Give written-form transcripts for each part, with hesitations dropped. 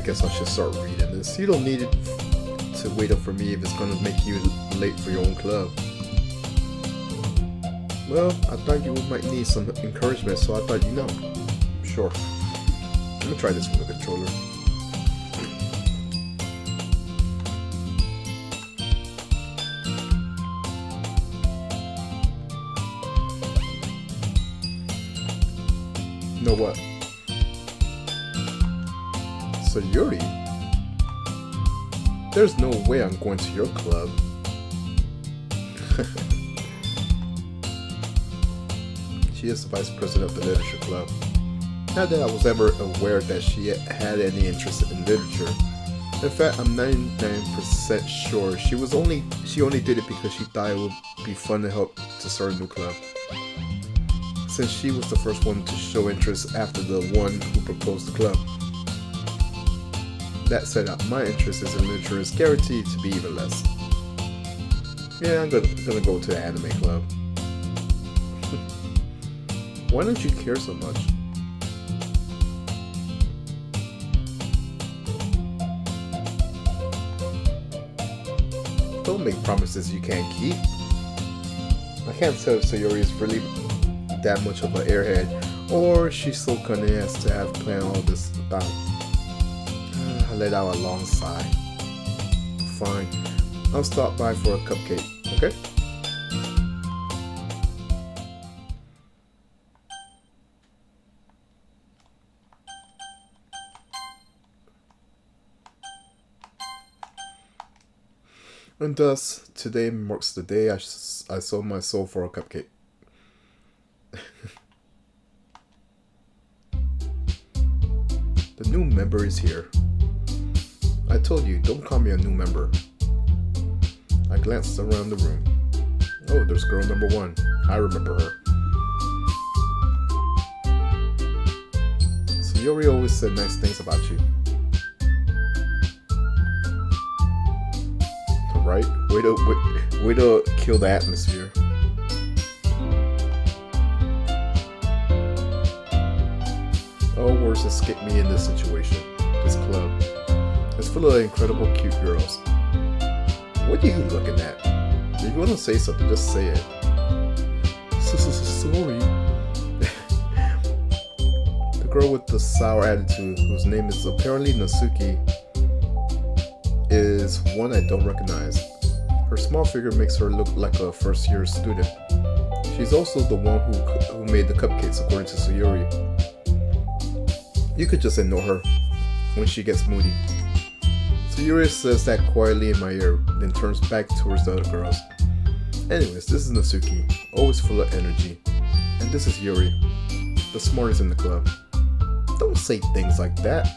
guess I should start reading this. You don't need it to wait up for me if it's gonna make you late for your own club. Well, I thought you might need some encouragement, so I thought you know. Sure. I'm gonna try this with a controller. You know what? So Yuri, there's no way I'm going to your club. She is the vice president of the literature club. Not that I was ever aware that she had any interest in literature. In fact, I'm 99% sure she only did it because she thought it would be fun to help to start a new club. Since she was the first one to show interest after the one who proposed the club. That said, my interest in literature is guaranteed to be even less. Yeah, I'm gonna go to the anime club. Why don't you care so much? Don't make promises you can't keep. I can't tell if Sayori is really that much of an airhead, or she's so cunning as to have planned all this about. I let out a long sigh. Fine, I'll stop by for a cupcake, okay? And thus, today marks the day I sold my soul for a cupcake. The new member is here. I told you, don't call me a new member. I glanced around the room. Oh, there's girl number 1. I remember her. Sayori always said nice things about you. Right? Way to kill the atmosphere. All words escape me in this situation. This club. It's full of incredible cute girls. What are you looking at? If you want to say something, just say it. Sorry. The girl with the sour attitude, whose name is apparently Natsuki, is one I don't recognize. Her small figure makes her look like a first-year student. She's also the one who made the cupcakes, according to Sayori. You could just ignore her when she gets moody. Sayori says that quietly in my ear, then turns back towards the other girls. Anyways, this is Natsuki, always full of energy. And this is Yuri, the smartest in the club. Don't say things like that.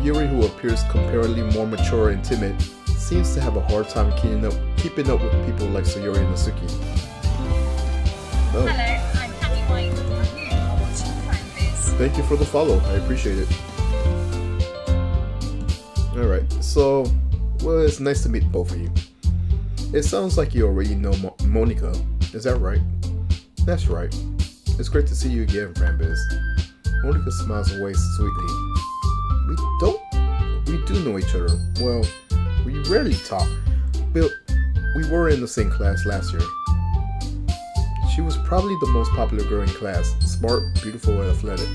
Yuri, who appears comparatively more mature and timid, seems to have a hard time keeping up with people like Sayori and Natsuki. Oh. Hello, I'm Happy White. You are watching Crime Biz. Thank you for the follow, I appreciate it. Alright, so, well, it's nice to meet both of you. It sounds like you already know Monica, is that right? That's right. It's great to see you again, Frambiz. Monica smiles away sweetly. We do know each other. Well, we rarely talk, but we were in the same class last year. She was probably the most popular girl in class, smart, beautiful, and athletic.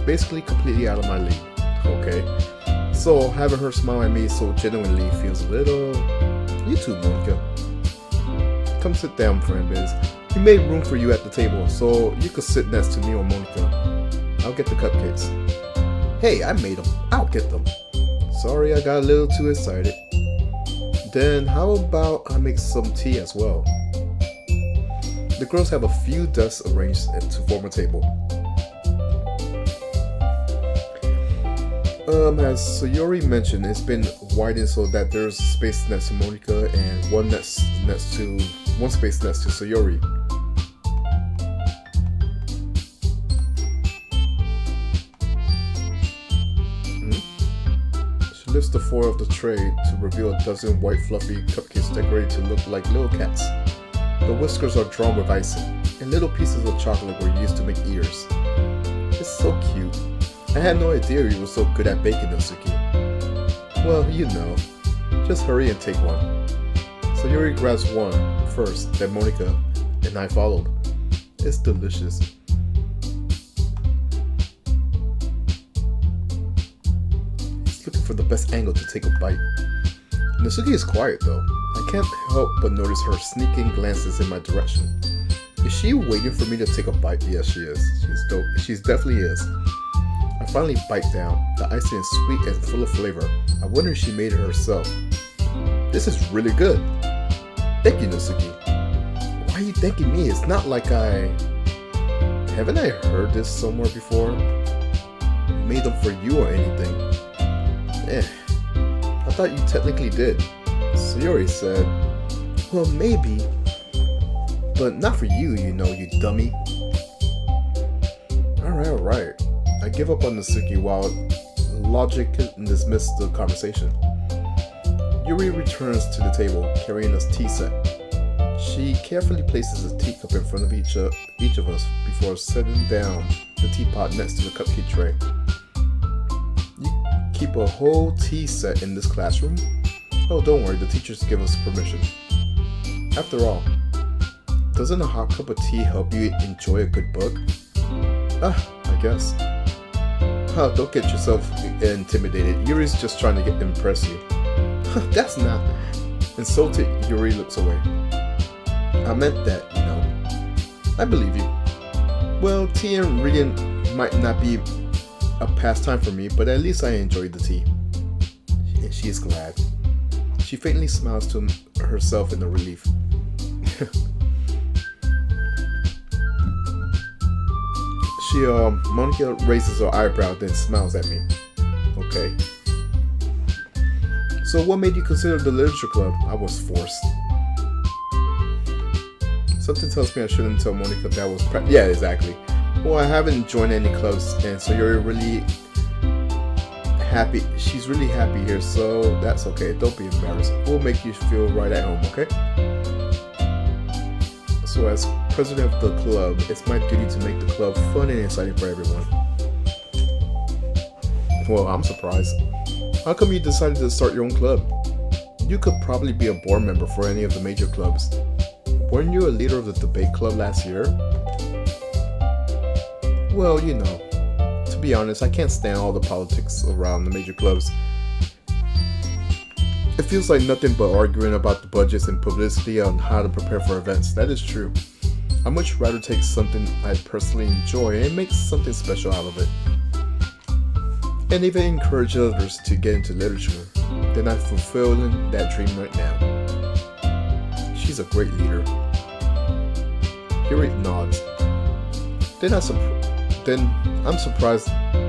Basically completely out of my league. Okay. So having her smile at me so genuinely feels a little... You too, Monica. Come sit down, Frambiz. We made room for you at the table, so you could sit next to me or Monica. I'll get the cupcakes. Hey, I made them. I'll get them. Sorry, I got a little too excited. Then how about I make some tea as well? The girls have a few desks arranged to form a table. As Sayori mentioned, it's been widened so that there's space next to Monica and one space next to Sayori. She lifts the foil of the tray to reveal a dozen white fluffy cupcakes decorated to look like little cats. The whiskers are drawn with icing, and little pieces of chocolate were used to make ears. It's so cute. I had no idea you were so good at baking, Nosuke. Well, you know. Just hurry and take one. Sayori grabs one first, then Monica and I followed. It's delicious. He's looking for the best angle to take a bite. Nosuke is quiet though. I can't help but notice her sneaking glances in my direction. Is she waiting for me to take a bite? Yes, she is. She definitely is. I finally bite down. The icing is sweet and full of flavor. I wonder if she made it herself. This is really good. Thank you, Nosuke. Why are you thanking me? It's not like haven't I heard this somewhere before? Made them for you or anything. I thought you technically did. Sayori said, well, maybe. But not for you, you know, you dummy. Alright. I give up on Nosuke while logic dismisses the conversation. Yuri returns to the table, carrying a tea set. She carefully places a teacup in front of each of us before setting down the teapot next to the cupcake tray. You keep a whole tea set in this classroom? Oh, don't worry, the teachers give us permission. After all, doesn't a hot cup of tea help you enjoy a good book? I guess. Don't get yourself intimidated. Yuri's just trying to impress you. That's not. Insulted, Yuri looks away. I meant that, you know. I believe you. Well, tea and reading might not be a pastime for me, but at least I enjoyed the tea. And she is glad. She faintly smiles to herself in the relief. Monica raises her eyebrow, then smiles at me. Okay. So what made you consider the literature club? I was forced. Something tells me I shouldn't tell Monica that was yeah, exactly. Well, I haven't joined any clubs, and so you're really happy. She's really happy here, so that's okay. Don't be embarrassed. We'll make you feel right at home, okay? So as president of the club, it's my duty to make the club fun and exciting for everyone. Well, I'm surprised. How come you decided to start your own club? You could probably be a board member for any of the major clubs. Weren't you a leader of the debate club last year? Well, you know, to be honest, I can't stand all the politics around the major clubs. It feels like nothing but arguing about the budgets and publicity on how to prepare for events. That is true. I'd much rather take something I personally enjoy and make something special out of it. And even encourage others to get into literature. Then I'm fulfilling that dream right now. She's a great leader. Yuri nods. Then I'm surprised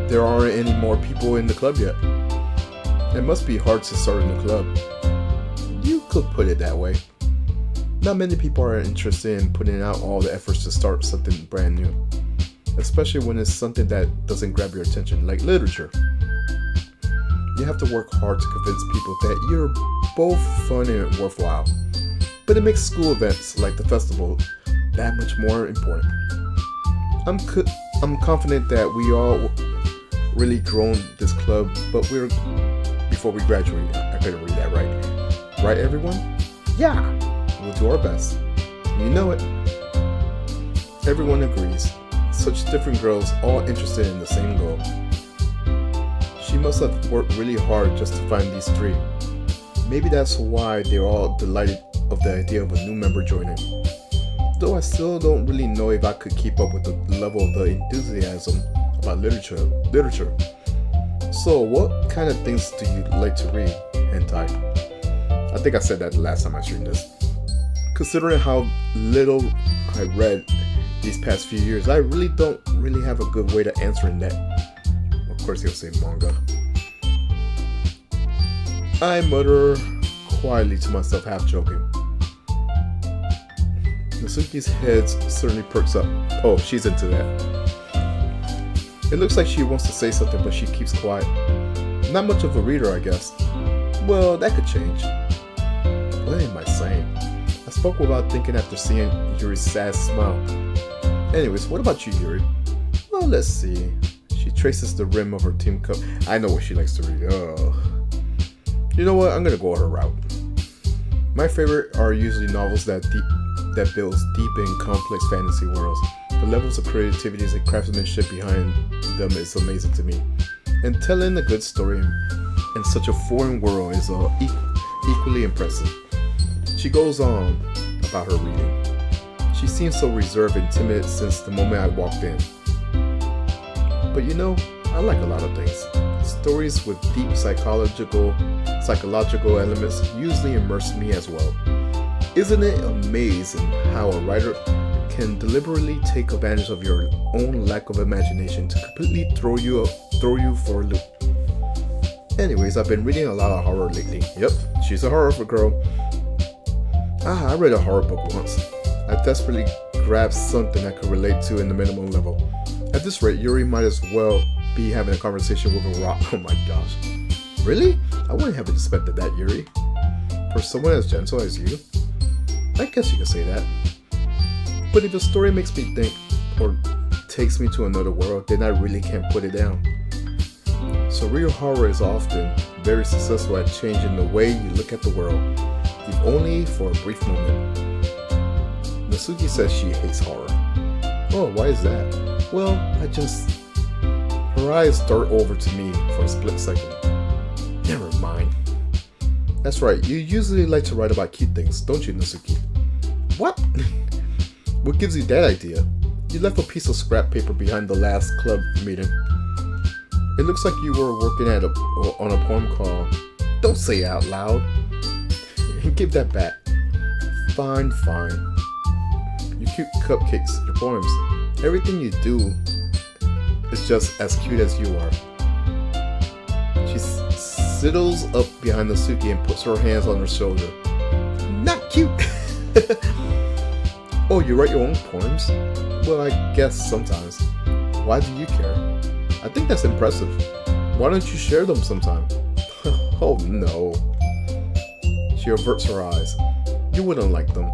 there aren't any more people in the club yet. It must be hard to start in a club. You could put it that way. Not many people are interested in putting out all the efforts to start something brand new. Especially when it's something that doesn't grab your attention, like literature. You have to work hard to convince people that you're both fun and worthwhile. But it makes school events like the festival that much more important. I'm confident that we all really grown this club, but before we graduate. I better read that right. Right, everyone? Yeah! We'll do our best. You know it. Everyone agrees. Such different girls, all interested in the same goal. She must have worked really hard just to find these three. Maybe that's why they're all delighted of the idea of a new member joining. Though I still don't really know if I could keep up with the level of the enthusiasm about literature. So, what kind of things do you like to read, hentai? I think I said that the last time I streamed this. Considering how little I read these past few years, I really don't have a good way to answer in that. Of course he'll say manga. I mutter quietly to myself, half joking. Nasuki's head certainly perks up. Oh, she's into that. It looks like she wants to say something, but she keeps quiet. Not much of a reader, I guess. Well, that could change. What am I saying? I spoke without thinking after seeing Yuri's sad smile. Anyways, what about you, Yuri? Well, let's see. She traces the rim of her team cup. I know what she likes to read. Oh. You know what? I'm gonna go her route. My favorite are usually novels that builds deep and complex fantasy worlds. The levels of creativity and craftsmanship behind them is amazing to me. And telling a good story in such a foreign world is equally impressive. She goes on about her reading. She seems so reserved and timid since the moment I walked in. But you know, I like a lot of things. Stories with deep psychological elements usually immerse me as well. Isn't it amazing how a writer can deliberately take advantage of your own lack of imagination to completely throw you for a loop? Anyways, I've been reading a lot of horror lately. Yep, she's a horror girl. I read a horror book once. I desperately grabbed something I could relate to in the minimum level. At this rate, Yuri might as well be having a conversation with a rock. Oh my gosh. Really? I wouldn't have expected that, Yuri. For someone as gentle as you? I guess you could say that. But if a story makes me think, or takes me to another world, then I really can't put it down. So real horror is often very successful at changing the way you look at the world, if only for a brief moment. Nasuki says she hates horror. Oh, why is that? Well, her eyes dart over to me for a split second. Never mind. That's right, you usually like to write about cute things, don't you, Nasuki? What? What gives you that idea? You left a piece of scrap paper behind the last club meeting. It looks like you were working on a poem called Don't Say It Out Loud. Give that back. Fine. Your cute cupcakes, your poems, everything you do is just as cute as you are. She sidles up behind Nasuki and puts her hands on her shoulder. Not cute! Oh, you write your own poems? Well, I guess sometimes. Why do you care? I think that's impressive. Why don't you share them sometime? Oh no. She averts her eyes. You wouldn't like them.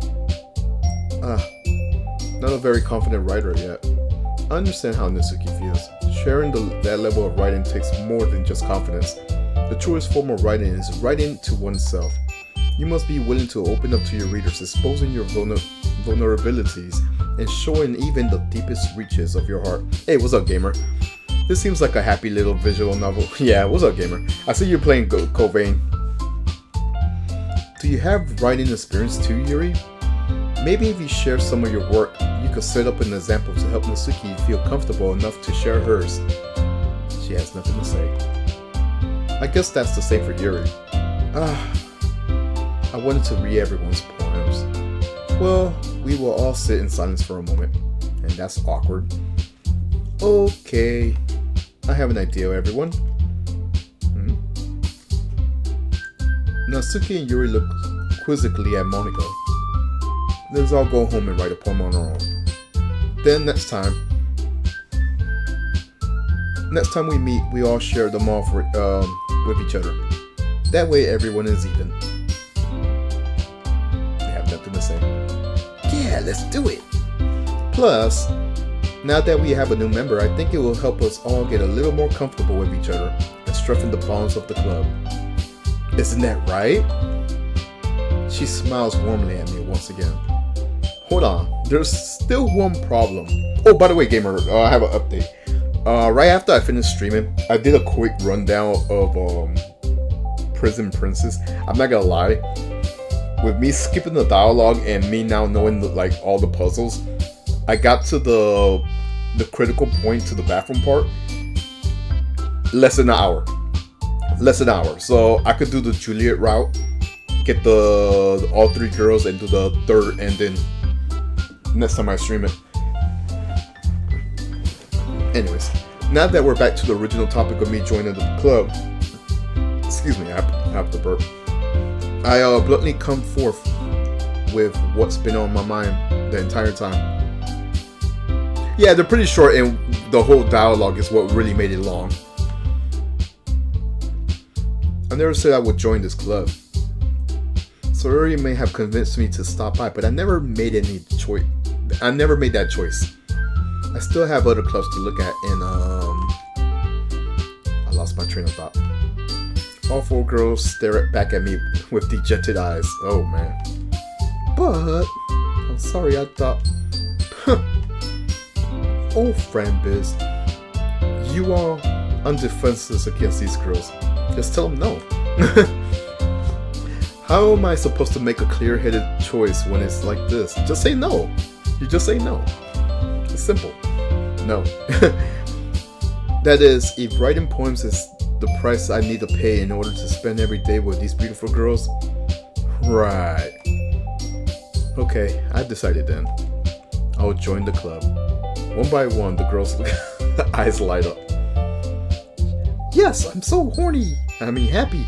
Not a very confident writer yet. I understand how Nasuki feels. Sharing that level of writing takes more than just confidence. The truest form of writing is writing to oneself. You must be willing to open up to your readers, exposing your vulnerabilities, and showing even the deepest reaches of your heart. Hey, what's up, gamer? This seems like a happy little visual novel. Yeah, what's up, gamer? I see you're playing Covain. Do you have writing experience too, Yuri? Maybe if you share some of your work, you could set up an example to help Nasuki feel comfortable enough to share hers. She has nothing to say. I guess that's the same for Yuri. I wanted to read everyone's poems. Well, we will all sit in silence for a moment, and that's awkward. Okay, I have an idea, everyone. Nasuki and Yuri look quizzically at Monika. Let's all go home and write a poem on our own. Then next time we meet, we all share them off with each other. That way everyone is even. They have nothing to say. Yeah, let's do it. Plus, now that we have a new member, I think it will help us all get a little more comfortable with each other and strengthen the bonds of the club. Isn't that right? She smiles warmly at me once again. Hold on, there's still one problem. Oh, by the way, gamer, I have an update. Right after I finished streaming, I did a quick rundown of Prison Princess. I'm not gonna lie, with me skipping the dialogue and me now knowing all the puzzles, I got to the critical point to the bathroom part less than an hour. So I could do the Juliet route, get the all three girls, and do the third ending next time I stream it. Anyways, now that we're back to the original topic of me joining the club, excuse me, I have to burp. I bluntly come forth with what's been on my mind the entire time. Yeah, they're pretty short, and the whole dialogue is what really made it long. I never said I would join this club. Sorori may have convinced me to stop by, but I never made that choice. I still have other clubs to look at, and lost my train of thought. All four girls stare back at me with dejected eyes. Oh man. But I'm sorry, I thought. Oh, friend Biz, you are undefenseless against these girls. Just tell them no. How am I supposed to make a clear-headed choice when it's like this? Just say no. You just say no. It's simple. No. That is, if writing poems is the price I need to pay in order to spend every day with these beautiful girls, right. Okay, I decided then. I'll join the club. One by one, the girls' eyes light up. Yes, I'm so horny. I mean, happy.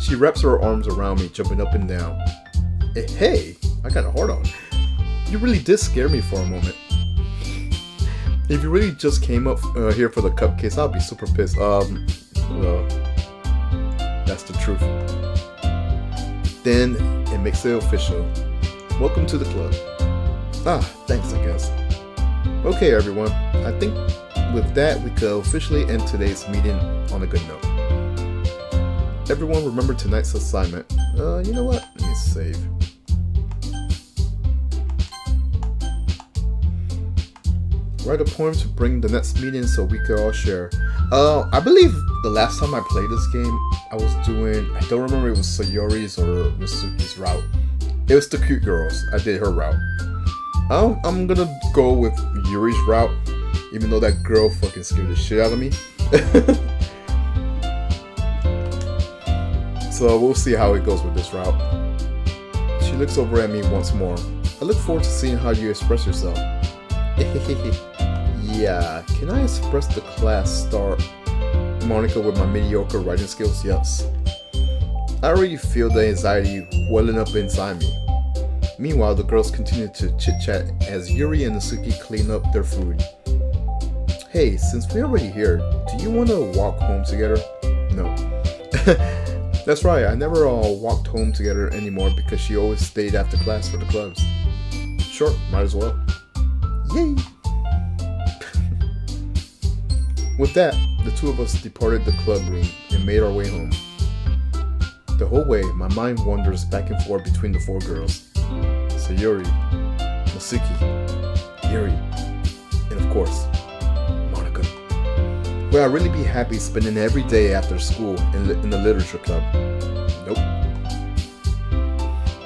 She wraps her arms around me, jumping up and down. Hey, I got a heart on. You really did scare me for a moment. If you really just came up here for the cupcakes, I'll be super pissed. Well, that's the truth. Then it makes it official. Welcome to the club. Ah, thanks, I guess. Okay, everyone. I think with that, we could officially end today's meeting on a good note. Everyone remember tonight's assignment. You know what? Let me save. Write a poem to bring the next meeting so we could all share. I believe the last time I played this game, I was doing, I don't remember if it was Sayori's or Mitsuki's route. It was the cute girls. I did her route. I'm gonna go with Yuri's route, even though that girl fucking scared the shit out of me. So we'll see how it goes with this route. She looks over at me once more. I look forward to seeing how you express yourself. Yeah, can I express the class star Monica with my mediocre writing skills? Yes. I already feel the anxiety welling up inside me. Meanwhile, the girls continue to chit-chat as Yuri and Natsuki clean up their food. Hey, since we're already here, do you want to walk home together? No. That's right, I never walked home together anymore because she always stayed after class for the clubs. Sure, might as well. Yay! With that, the two of us departed the club room and made our way home. The whole way, my mind wanders back and forth between the four girls. Sayori, Natsuki, Yuri, and of course, Monica. Will I really be happy spending every day after school in the literature club? Nope.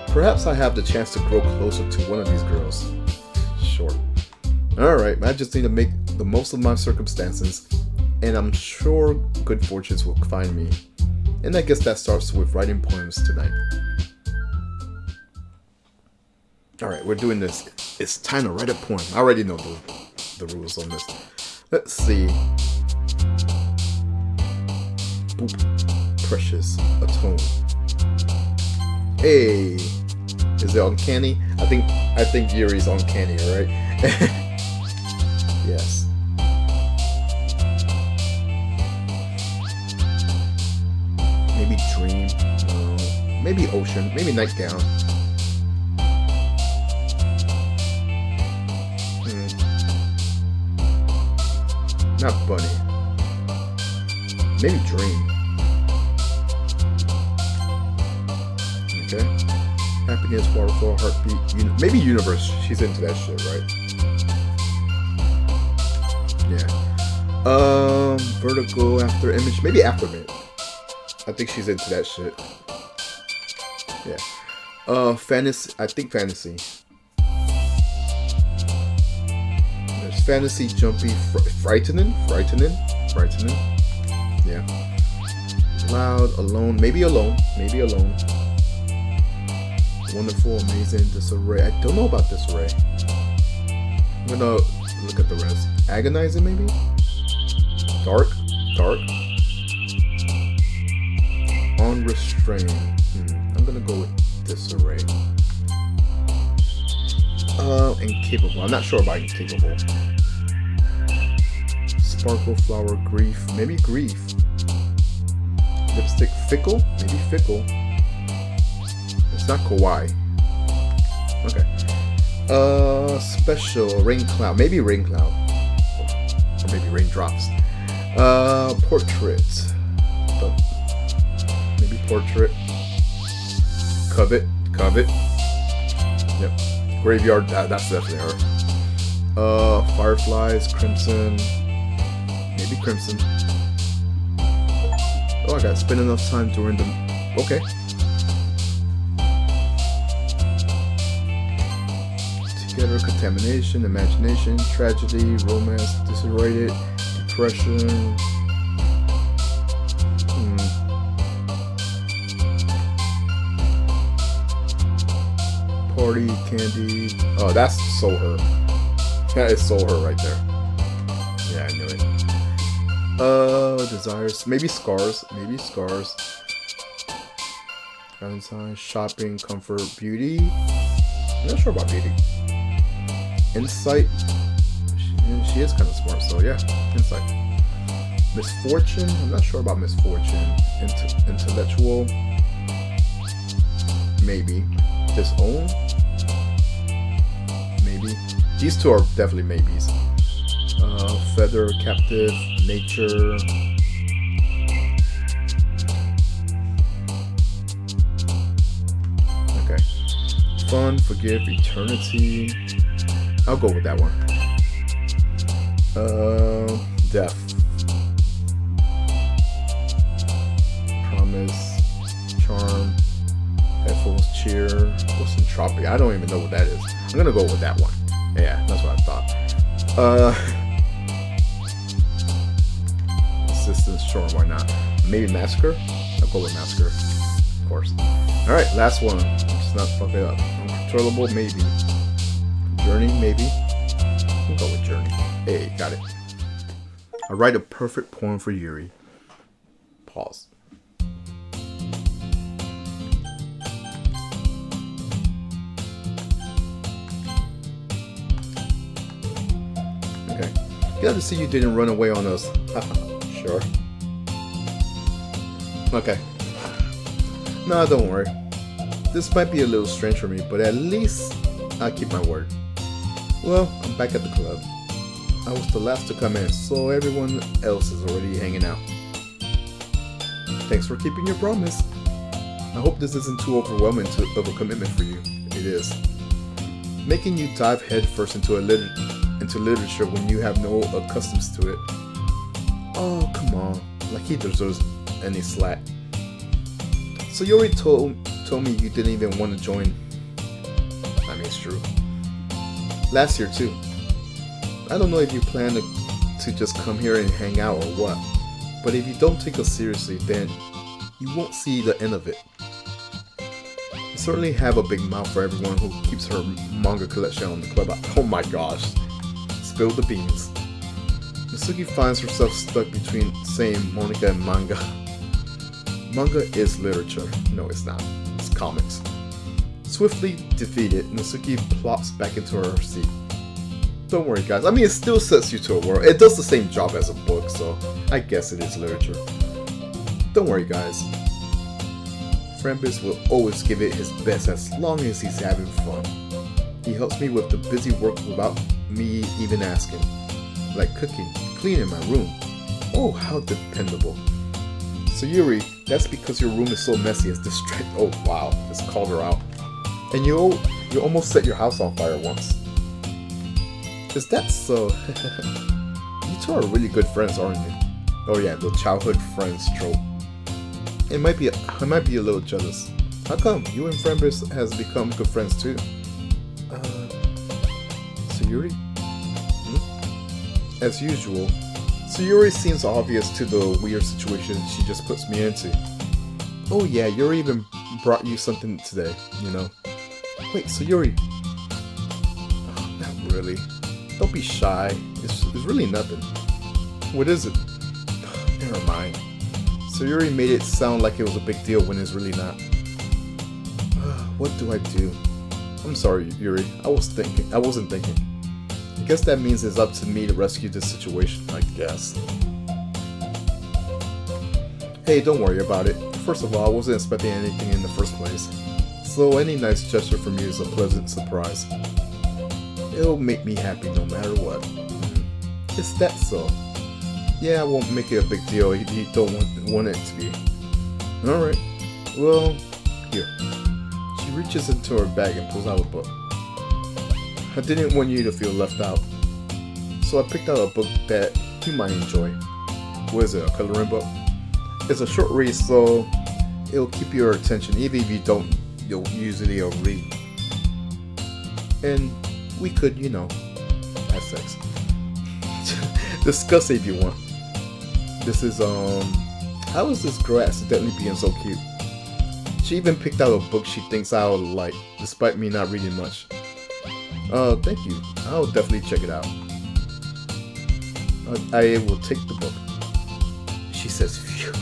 Perhaps I have the chance to grow closer to one of these girls. Sure. Alright, I just need to make the most of my circumstances, and I'm sure good fortunes will find me. And I guess that starts with writing poems tonight. Alright, we're doing this. It's time to write a poem. I already know the rules on this. Let's see. Boop. Precious. Atone. Hey. Is it uncanny? I think Yuri's uncanny, alright? Yes. Maybe dream. No. Maybe ocean. Maybe nightgown. Not bunny. Maybe dream. Okay. Happiness, waterfall, heartbeat. Maybe universe. She's into that shit, right? Yeah. Vertigo after image. Maybe aftermath. I think she's into that shit. Yeah. Fantasy. I think fantasy. There's fantasy, jumpy, frightening. Yeah. Loud, alone. Maybe alone. Wonderful, amazing, disarray. I don't know about disarray. I'm gonna look at the rest. Agonizing, maybe? Dark. Unrestrained. I'm gonna go with disarray. Incapable. I'm not sure about incapable. Sparkle, flower, grief. Maybe grief. Lipstick, fickle? Maybe fickle. It's not kawaii. Okay. Special, rain cloud. Maybe rain cloud. Or maybe raindrops. Portrait. Maybe portrait. Covet. Yep. Graveyard. That's definitely her. Fireflies. Crimson. Maybe crimson. Oh, I gotta spend enough time during the. Okay. Together, contamination, imagination, tragedy, romance, disoriented, depression. Party, candy. Oh, that's so her. That is so her right there. Yeah, I knew it. Desires. Maybe scars. Valentine, shopping, comfort, beauty. I'm not sure about beauty. Insight. She is kind of smart, so yeah. Insight. Misfortune. I'm not sure about misfortune. Intellectual. Maybe. Disown. Maybe. These two are definitely maybes. Feather, captive, nature. Okay. Fun, forgive, eternity. I'll go with that one. Death. Promise. Charm. Headphones, cheer. What's entropy? I don't even know what that is. I'm gonna go with that one. Yeah, that's what I thought. Assistance, sure, why not? Maybe massacre? I'll go with massacre. Of course. Alright, last one. Let's not fuck it up. Uncontrollable, maybe. Journey, maybe. We'll go with journey. Hey, got it. I write a perfect poem for Yuri. Pause. Okay. Glad to see you didn't run away on us. Sure. Okay. Nah, don't worry. This might be a little strange for me, but at least I keep my word. Well, I'm back at the club. I was the last to come in, so everyone else is already hanging out. Thanks for keeping your promise. I hope this isn't too overwhelming of a commitment for you. It is. Making you dive headfirst into literature when you have no customs to it. Oh, come on. Like he deserves any slack. So you already told me you didn't even want to join. I mean, it's true. Last year too. I don't know if you plan to just come here and hang out or what, but if you don't take us seriously, then you won't see the end of it. You certainly have a big mouth for everyone who keeps her manga collection on the club. Oh my gosh. Spill the beans. Mitsuki finds herself stuck between saying Monica and manga. Manga is literature. No, it's not. It's comics. Swiftly defeated, Mitsuki plops back into her seat. Don't worry, guys. I mean, it still sets you to a world. It does the same job as a book, so I guess it is literature. Don't worry, guys. Frambis will always give it his best as long as he's having fun. He helps me with the busy work without me even asking. Like cooking, cleaning my room. Oh, how dependable. So Yuri, that's because your room is so messy it's distracting. Oh wow, just called her out. And you almost set your house on fire once. Is that so? You two are really good friends, aren't you? Oh yeah, the childhood friends trope. I might be a little jealous. How come? You and Frambis has become good friends too. Sayuri? As usual, Sayuri seems obvious to the weird situation she just puts me into. Oh yeah, Yuri even brought you something today, you know. Wait, Sayuri? Oh, not really. Don't be shy. It's really nothing. What is it? Never mind. Sayuri made it sound like it was a big deal when it's really not. What do I do? I'm sorry, Yuri. I wasn't thinking. I guess that means it's up to me to rescue this situation, I guess. Hey, don't worry about it. First of all, I wasn't expecting anything in the first place. So any nice gesture from you is a pleasant surprise. It'll make me happy no matter what. Is that so? Yeah, I won't make it a big deal. You don't want it to be. Alright. Well, here. She reaches into her bag and pulls out a book. I didn't want you to feel left out, so I picked out a book that you might enjoy. What is it, a coloring book? It's a short read, so it'll keep your attention even if you'll usually read. And we could, have sex. Discuss it if you want. This is, how is this girl accidentally being so cute? She even picked out a book she thinks I'll like, despite me not reading much. Thank you. I'll definitely check it out. I will take the book. She says, phew.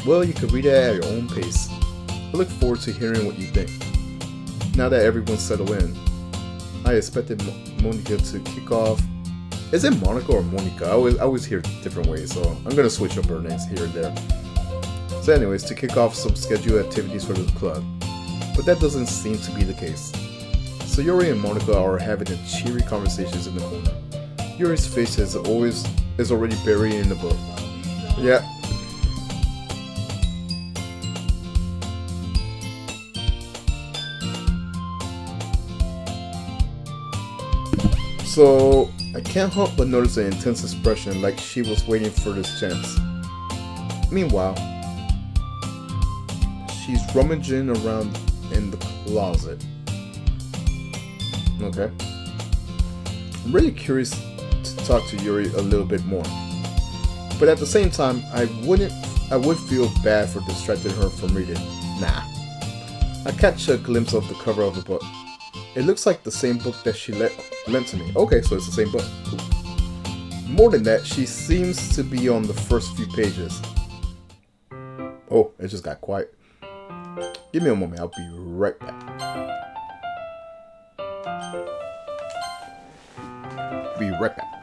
Well, you can read it at your own pace. I look forward to hearing what you think. Now that everyone's settled in, I expected Monica to kick off. Is it Monica or Monica? I always hear different ways, so I'm gonna switch up her names here and there. So anyways, to kick off some scheduled activities for the club. But that doesn't seem to be the case. So Yuri and Monica are having a cheery conversations in the corner. Yuri's face is already buried in the book. Yeah. So I can't help but notice an intense expression, like she was waiting for this chance. Meanwhile, she's rummaging around in the closet. Okay. I'm really curious to talk to Yuri a little bit more. But at the same time, I would feel bad for distracting her from reading. Nah. I catch a glimpse of the cover of the book. It looks like the same book that she lent to me. Okay, so it's the same book. Cool. More than that, she seems to be on the first few pages. Oh, it just got quiet. Give me a moment, I'll be right back. Be right back.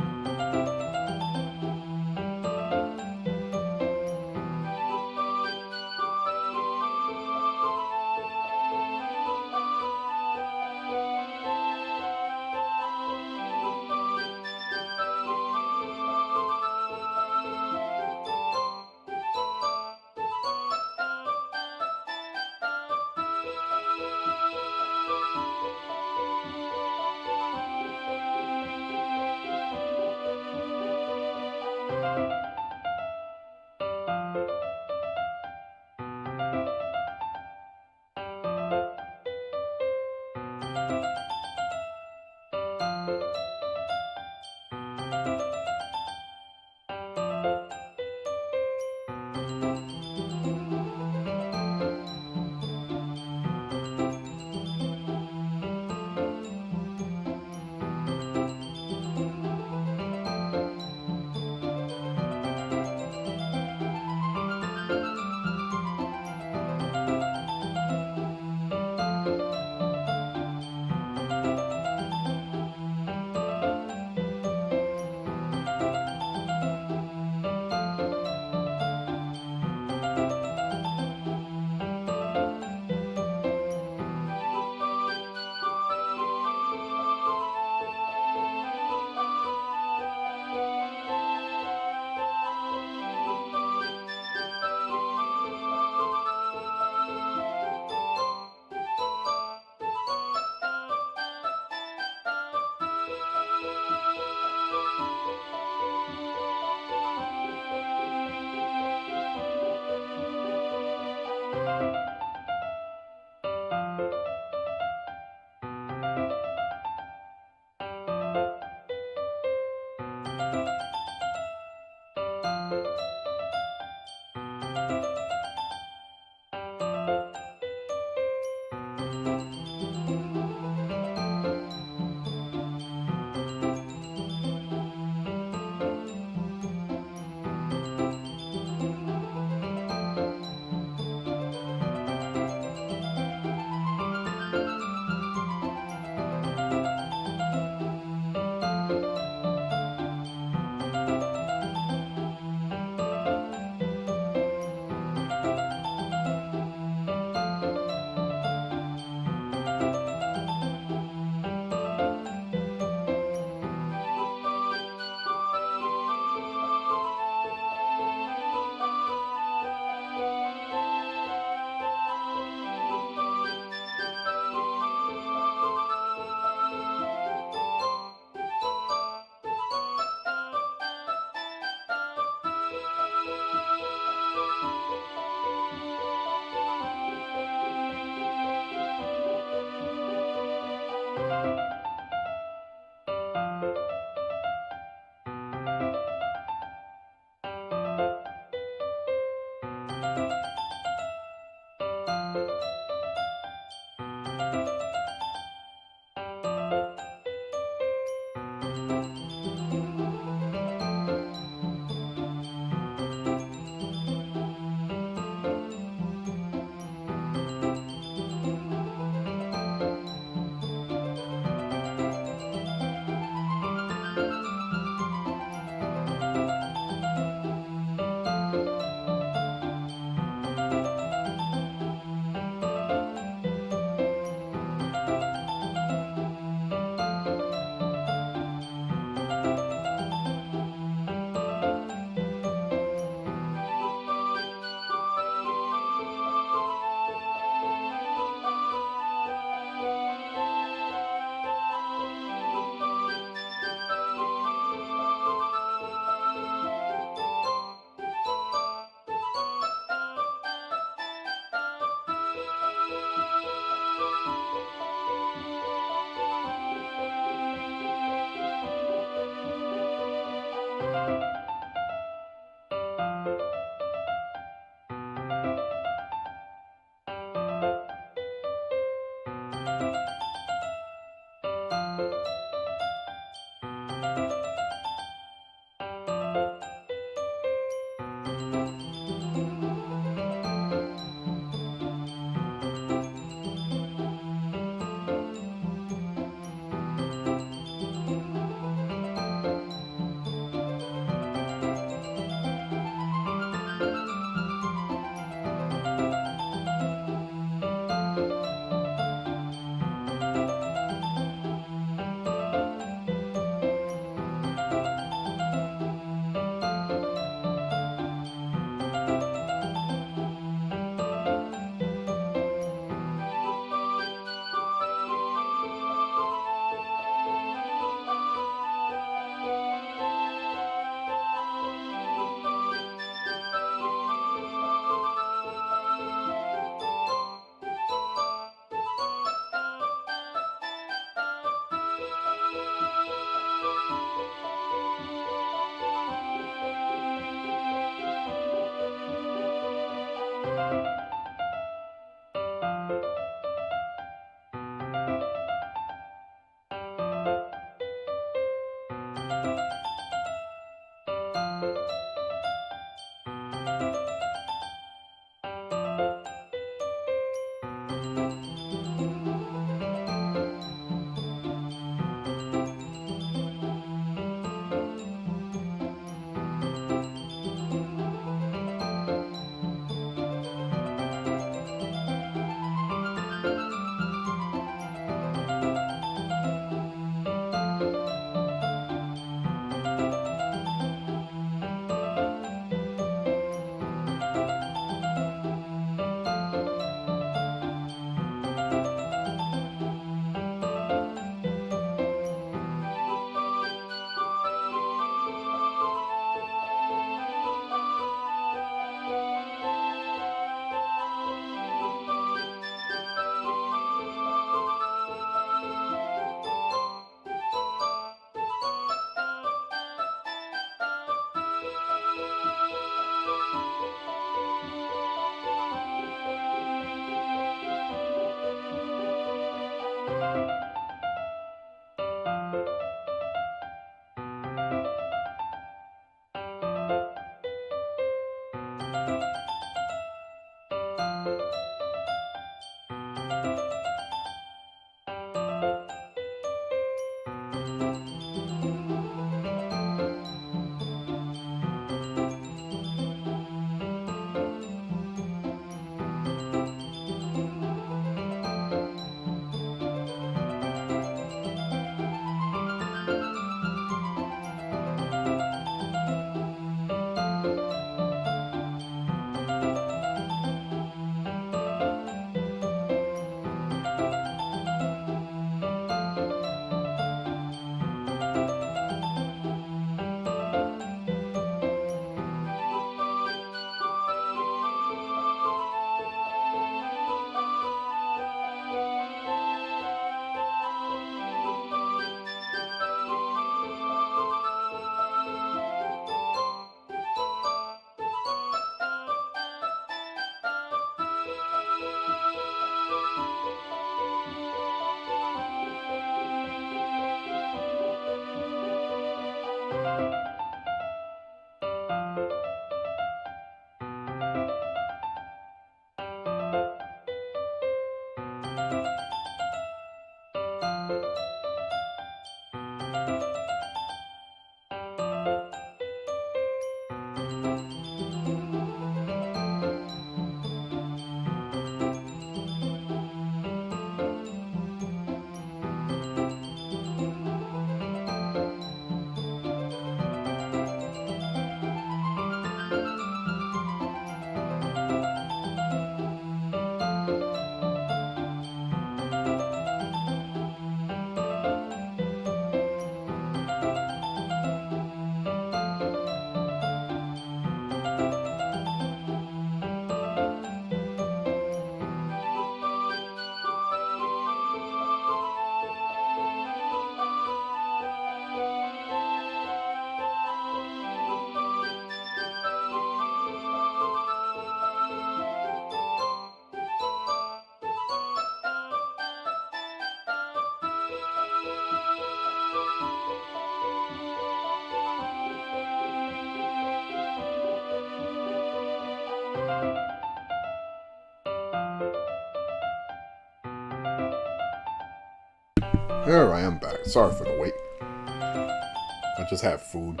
Alright, I'm back. Sorry for the wait. I just had food.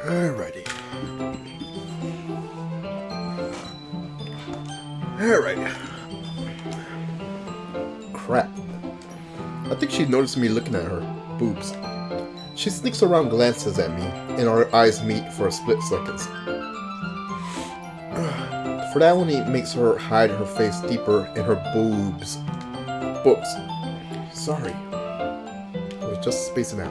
Alrighty. Alright. Crap. I think she noticed me looking at her boobs. She sneaks around, glances at me, and our eyes meet for a split second. For that one, it makes her hide her face deeper in her boobs. Books. Sorry. I was just spacing out.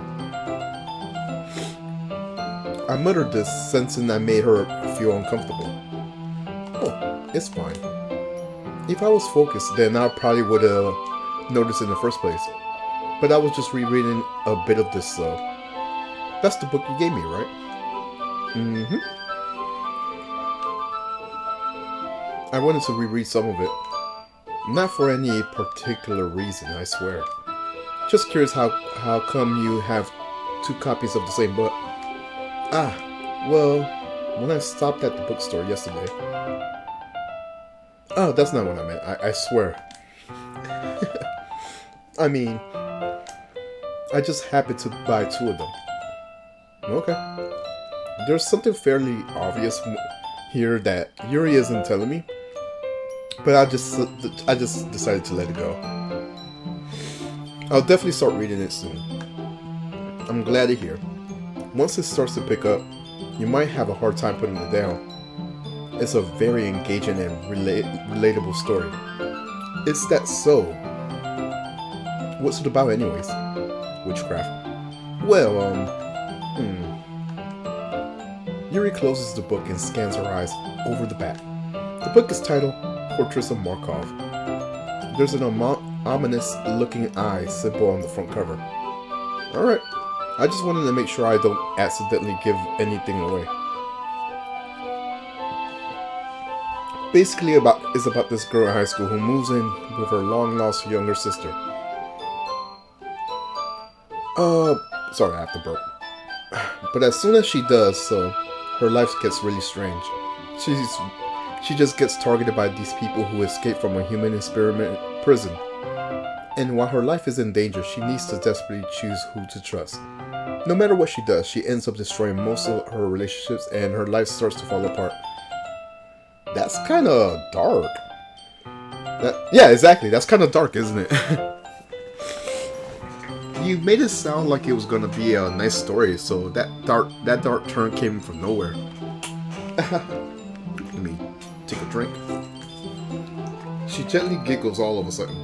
I muttered this, sensing I made her feel uncomfortable. Oh, it's fine. If I was focused, then I probably would have noticed in the first place. But I was just rereading a bit of this, that's the book you gave me, right? Mm-hmm. I wanted to reread some of it. Not for any particular reason, I swear. Just curious how come you have 2 copies of the same book? Ah, well, when I stopped at the bookstore yesterday... Oh, that's not what I meant, I swear. I mean, I just happened to buy 2 of them. Okay. There's something fairly obvious here that Yuri isn't telling me, but I just decided to let it go. I'll definitely start reading it soon. I'm glad to hear. Once it starts to pick up, you might have a hard time putting it down. It's a very engaging and relatable story. Is that so? What's it about anyways? Witchcraft. Well, Yuri closes the book and scans her eyes over the back. The book is titled Portraits of Markov. There's an ominous looking eye symbol on the front cover. Alright, I just wanted to make sure I don't accidentally give anything away. Basically it's about this girl in high school who moves in with her long lost younger sister. Sorry, I have to burp. But as soon as she does so, her life gets really strange. She just gets targeted by these people who escape from a human experiment prison. And while her life is in danger, she needs to desperately choose who to trust. No matter what she does, she ends up destroying most of her relationships and her life starts to fall apart. That's kind of dark. Yeah, exactly. That's kind of dark, isn't it? You made it sound like it was gonna be a nice story, so that dark turn came from nowhere. Let me take a drink. She gently giggles all of a sudden.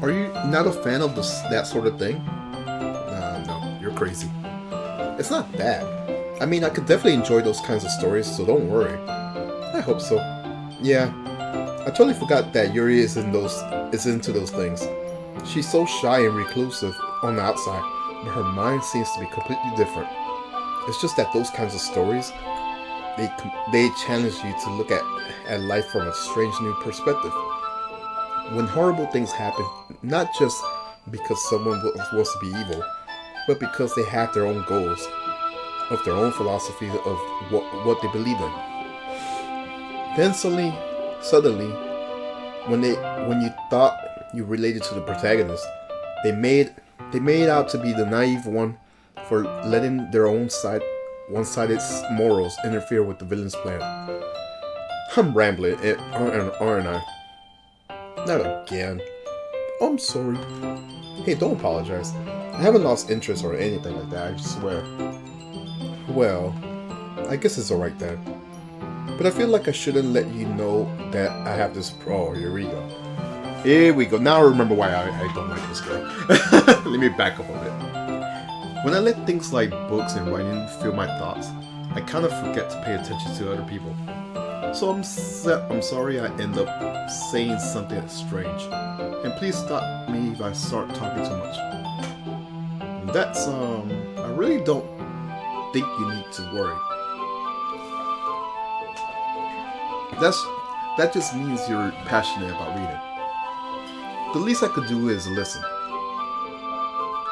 Are you not a fan of that sort of thing? No, you're crazy. It's not bad. I mean, I could definitely enjoy those kinds of stories, so don't worry. I hope so. Yeah, I totally forgot that Yuri is into those things. She's so shy and reclusive on the outside, but her mind seems to be completely different. It's just that those kinds of stories, they challenge you to look at life from a strange new perspective. When horrible things happen, not just because someone wants to be evil, but because they have their own goals. of their own philosophy of what they believe in. Then suddenly, when you thought you related to the protagonist, they made out to be the naive one for letting their one-sided morals interfere with the villain's plan. I'm rambling, aren't I? Not again. I'm sorry. Hey, don't apologize. I haven't lost interest or anything like that, I swear. Well, I guess it's alright then. But I feel like I shouldn't let you know that I have this pro. Here we go. Here we go. Now I remember why I don't like this girl. Let me back up a bit. When I let things like books and writing fill my thoughts, I kind of forget to pay attention to other people. So I'm sorry I end up saying something strange. And please stop me if I start talking too much. That's, I really don't think you need to worry. That just means you're passionate about reading. The least I could do is listen.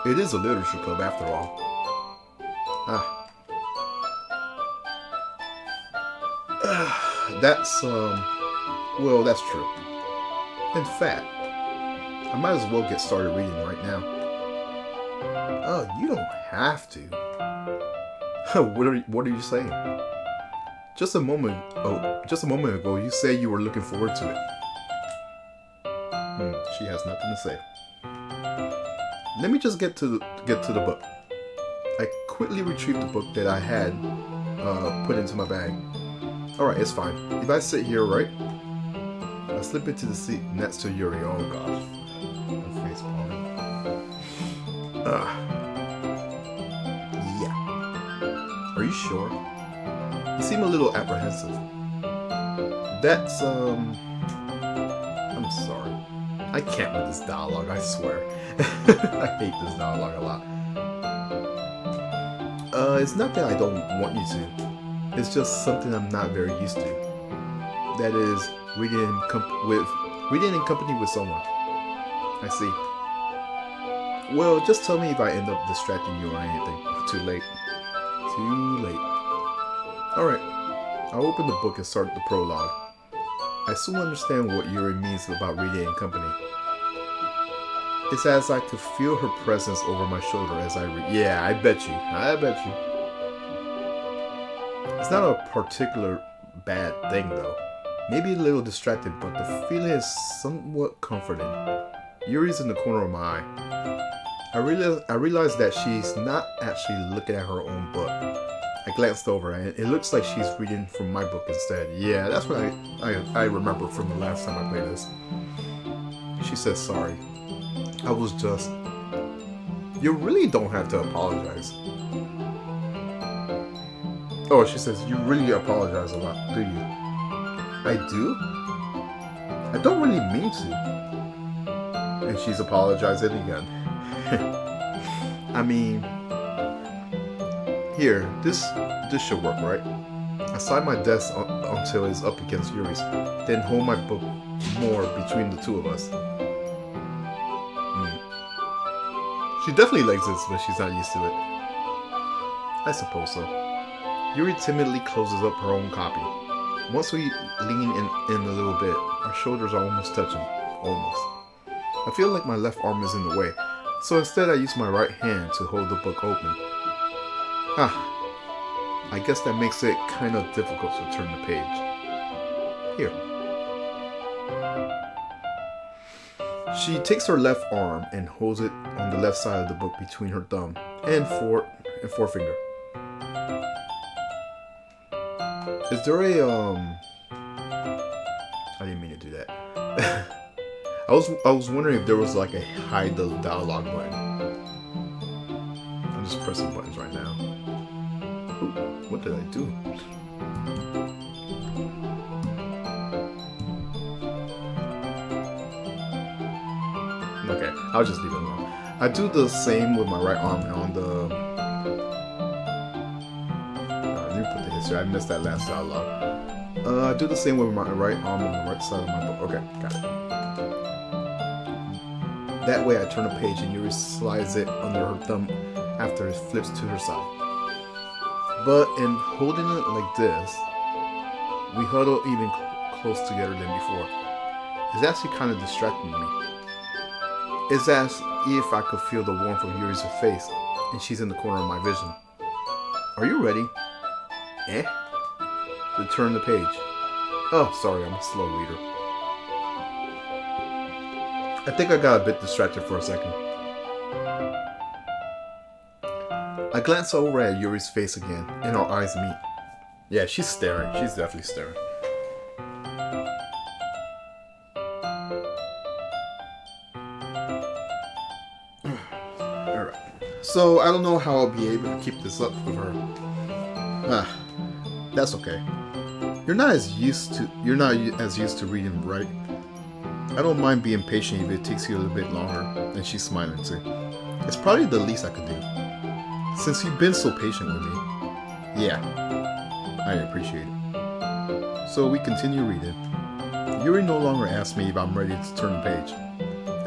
It is a literature club after all. Well, that's true. In fact, I might as well get started reading right now. Oh, you don't have to. What are you saying? Just a moment ago, you said you were looking forward to it. She has nothing to say. Let me just get to the book. I quickly retrieved the book that I had put into my bag. Alright, it's fine. If I sit here, right? I slip into the seat next to Yuri. Oh gosh. My face palming. Yeah. Are you sure? You seem a little apprehensive. That's, I'm sorry. I can't with this dialogue, I swear. I hate this dialogue a lot. It's not that I don't want you to. It's just something I'm not very used to. That is, reading in company with someone. I see. Well, just tell me if I end up distracting you or anything. Too late. Too late. Alright. I'll open the book and start the prologue. I soon understand what Yuri means about reading in company. It's as I could feel her presence over my shoulder as I read. Yeah, I bet you. It's not a particular bad thing though. Maybe a little distracted, but the feeling is somewhat comforting. Yuri's in the corner of my eye. I realize that she's not actually looking at her own book. I glanced over and it looks like she's reading from my book instead. Yeah, that's what I remember from the last time I played this. She says sorry. I was just... You really don't have to apologize. Oh, she says, you really apologize a lot, do you? I do? I don't really mean to. And she's apologizing again. I mean... Here, this should work, right? I slide my desk until it's up against Yuri's, then hold my book more between the two of us. She definitely likes this, but she's not used to it. I suppose so. Yuri timidly closes up her own copy. Once we lean in a little bit, our shoulders are almost touching. Almost. I feel like my left arm is in the way, so instead I use my right hand to hold the book open. I guess that makes it kind of difficult to turn the page. Here. She takes her left arm and holds it on the left side of the book between her thumb and forefinger. Is there a I didn't mean to do that. I was wondering if there was like a hide the dialogue button. I'm just pressing buttons right now. Ooh, what did I do? Okay, I'll just leave it alone. I do the same with my right arm on the... let me put the history. I missed that last dialogue. I do the same with my right arm on the right side of my book. Okay, got it. That way I turn a page and Yuri slides it under her thumb after it flips to her side. But in holding it like this, we huddle even close together than before. It's actually kind of distracting me. It's as if I could feel the warmth of Yuri's face, and she's in the corner of my vision. Are you ready? Eh? Return the page. Oh, sorry, I'm a slow reader. I think I got a bit distracted for a second. I glance over at Yuri's face again, and our eyes meet. Yeah, she's staring. She's definitely staring. Alright. So, I don't know how I'll be able to keep this up with her. That's okay. You're not as used to reading, right? I don't mind being patient if it takes you a little bit longer. And she's smiling too. It's probably the least I could do. Since you've been so patient with me. Yeah, I appreciate it. So we continue reading. Yuri no longer asks me if I'm ready to turn the page.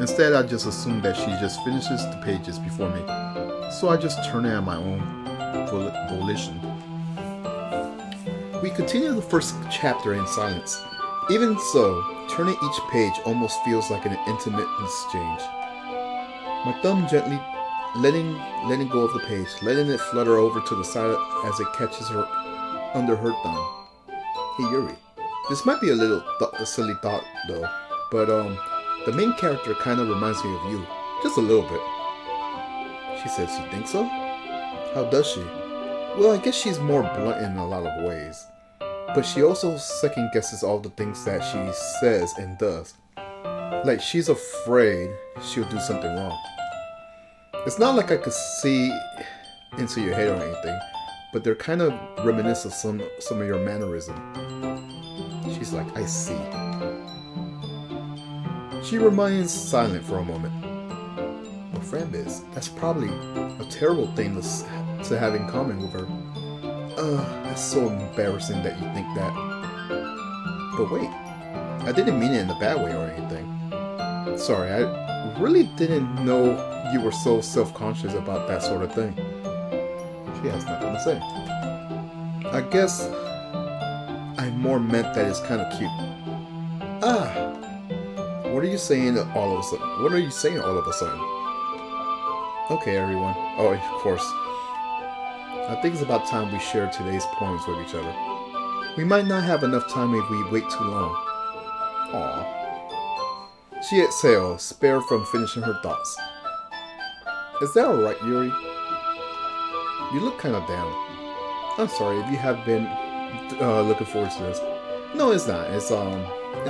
Instead, I just assume that she just finishes the pages before me. So I just turn it on my own volition. We continue the first chapter in silence. Even so, turning each page almost feels like an intimate exchange. My thumb gently letting go of the page, letting it flutter over to the side as it catches her under her thumb. Hey Yuri, this might be a silly thought though, but the main character kind of reminds me of you, just a little bit. She says she thinks so? How does she? Well, I guess she's more blunt in a lot of ways. But she also second guesses all the things that she says and does. Like she's afraid she'll do something wrong. It's not like I could see into your head or anything, but they're kind of reminiscent of some of your mannerism. She's like, I see. She remains silent for a moment. My friend is. That's probably a terrible thing to have in common with her. That's so embarrassing that you think that. But wait, I didn't mean it in a bad way or anything. Sorry, I really didn't know you were so self-conscious about that sort of thing. She has nothing to say. I guess I more meant that it's kind of cute. What are you saying all of a sudden? What are you saying all of a sudden? Okay, everyone. Oh, of course. I think it's about time we share today's poems with each other. We might not have enough time if we wait too long. Aww. She exhaled, spared from finishing her thoughts. Is that alright, Yuri? You look kind of down. I'm sorry if you have been looking forward to this. No, it's not. It's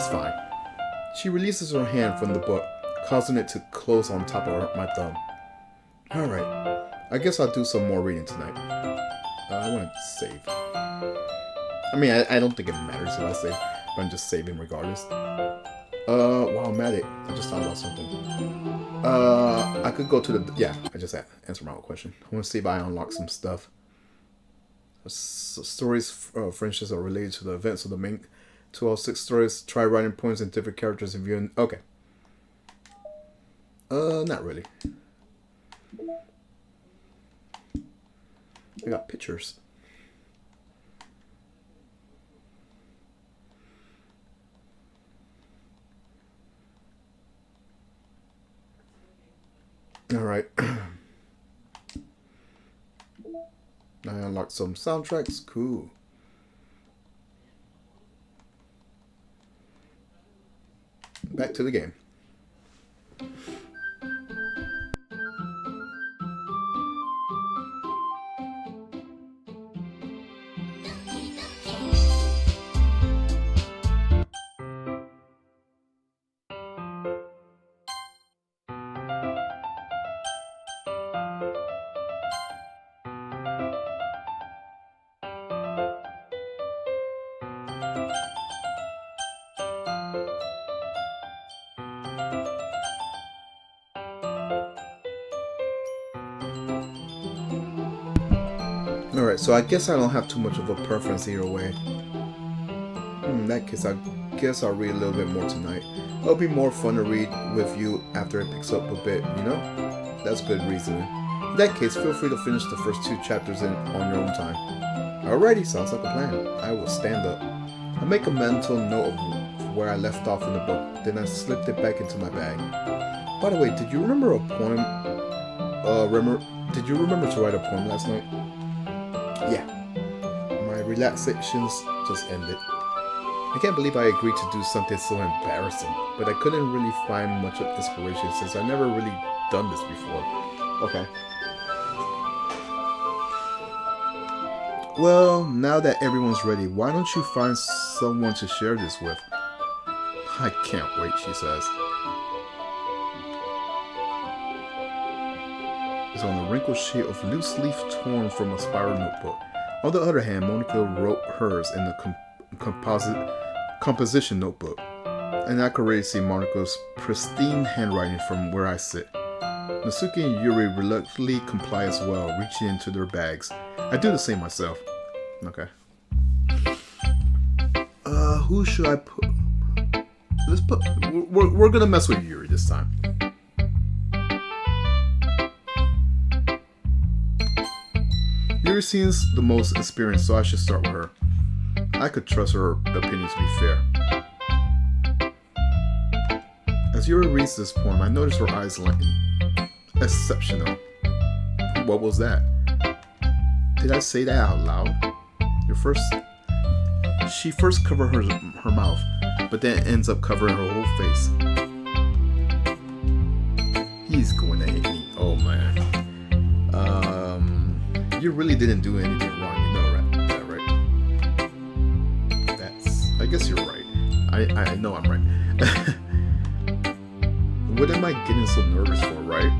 fine. She releases her hand from the book, causing it to close on top of my thumb. Alright, I guess I'll do some more reading tonight. I want to save. I mean, I don't think it matters if I save, but I'm just saving regardless. Wow, I'm at it. I just thought about something. I could go to the... Yeah, I just answered my own question. I want to see if I unlock some stuff. Stories, friendships are related to the events of the main 206 stories. Try writing poems and different characters if you're... Okay. Not really. I got pictures. Alright. I unlocked some soundtracks. Cool. Back to the game. Alright, so I guess I don't have too much of a preference either way. In that case, I guess I'll read a little bit more tonight. It'll be more fun to read with you after it picks up a bit, you know? That's good reasoning. In that case, feel free to finish the first 2 chapters on your own time. Alrighty, sounds like a plan. I will stand up. I make a mental note of where I left off in the book, then I slipped it back into my bag. By the way, did you remember a poem? Did you remember to write a poem last night? Yeah. My relaxations just ended. I can't believe I agreed to do something so embarrassing, but I couldn't really find much of inspiration since I never really done this before. Okay. Well, now that everyone's ready, why don't you find someone to share this with? I can't wait, she says. It's on a wrinkled sheet of loose leaf torn from a spiral notebook. On the other hand, Monica wrote hers in the composition notebook, and I could already see Monica's pristine handwriting from where I sit. Natsuki and Yuri reluctantly comply as well, reaching into their bags. I do the same myself. Okay. Who should I put? Let's put. We're gonna mess with Yuri this time. Yuri seems the most experienced, so I should start with her. I could trust her opinion to be fair. As Yuri reads this poem, I notice her eyes lighten. Exceptional. What was that? Did I say that out loud? She first covered her mouth, but then ends up covering her whole face. He's going to hate me. Oh man. You really didn't do anything wrong, you know that, right? I guess you're right. I know I'm right. What am I getting so nervous for, right?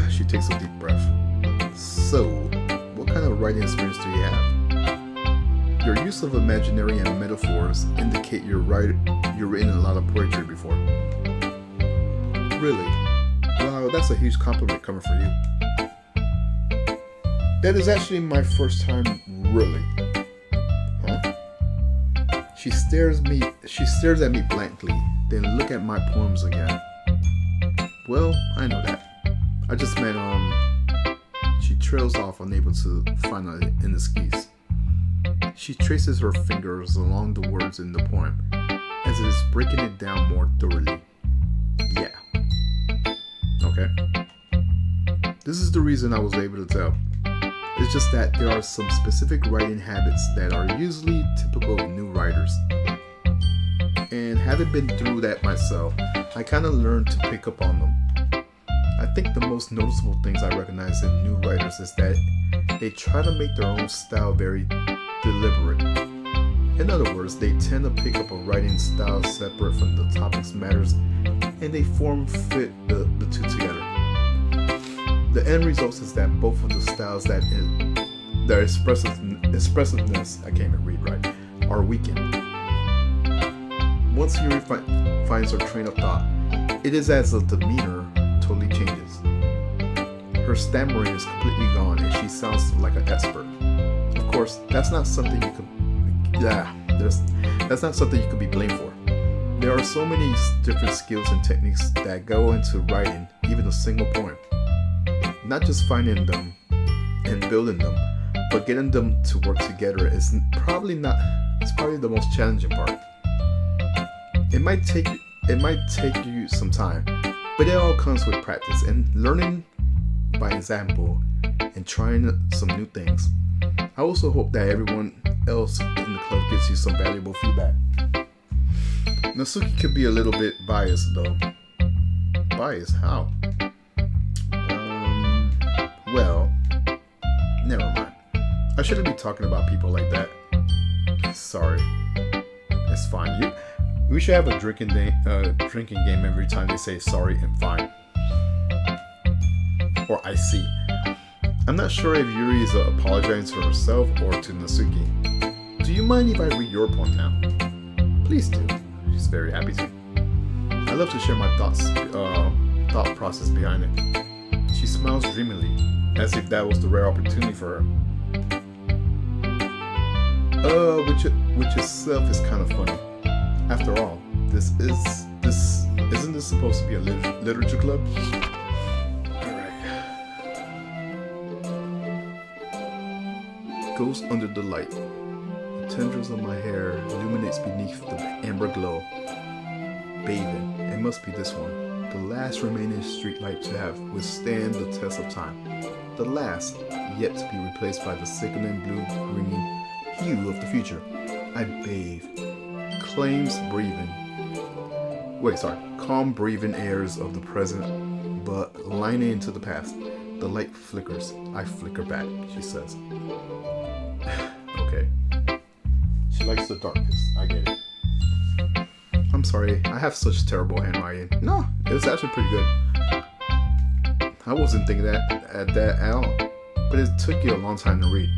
She takes a deep breath. So, what kind of writing experience do you have? Your use of imaginary and metaphors indicate you've written a lot of poetry before. Really? Wow, that's a huge compliment coming from you. That is actually my first time, really. Huh? She stares at me blankly, then look at my poems again. Well, I know that. I just meant, she trails off, unable to find an excuse. She traces her fingers along the words in the poem, as it is breaking it down more thoroughly. Yeah. Okay. This is the reason I was able to tell. It's just that there are some specific writing habits that are usually typical of new writers. And having been through that myself, I kind of learned to pick up on them. I think the most noticeable things I recognize in new writers is that they try to make their own style very deliberate. In other words, they tend to pick up a writing style separate from the topics matters, and they fit the two together. The end result is that both of the styles their expressiveness, I can't even read right, are weakened. Once Yuri finds her train of thought, it is as the demeanor totally changes. Her stammering is completely gone and she sounds like an expert. Of course, that's not something you could be blamed for. There are so many different skills and techniques that go into writing even a single poem. Not just finding them and building them, but getting them to work together is probably the most challenging part. It might take you some time, but it all comes with practice and learning by example and trying some new things. I also hope that everyone else in the club gives you some valuable feedback. Natsuki could be a little bit biased though. Biased? How? Well, never mind. I shouldn't be talking about people like that. Sorry. It's fine. We should have a drinking game every time they say sorry and fine. Or I see. I'm not sure if Yuri is apologizing to herself or to Natsuki. Do you mind if I read your poem now? Please do. She's very happy to. I love to share my thought process behind it. She smiles dreamily, as if that was the rare opportunity for her. Which itself is kind of funny. After all, isn't this supposed to be a literature club? Ghost under the light. The tendrils of my hair illuminates beneath the amber glow. Bathing. It must be this one. The last remaining streetlight to have withstand the test of time. The last, yet to be replaced by the sickening blue-green hue of the future. I bathe. Calm breathing airs of the present, but lining into the past. The light flickers. I flicker back, she says. Okay. She likes the darkness. I get it. I'm sorry, I have such terrible handwriting. No, it's actually pretty good. I wasn't thinking that at all, but it took you a long time to read.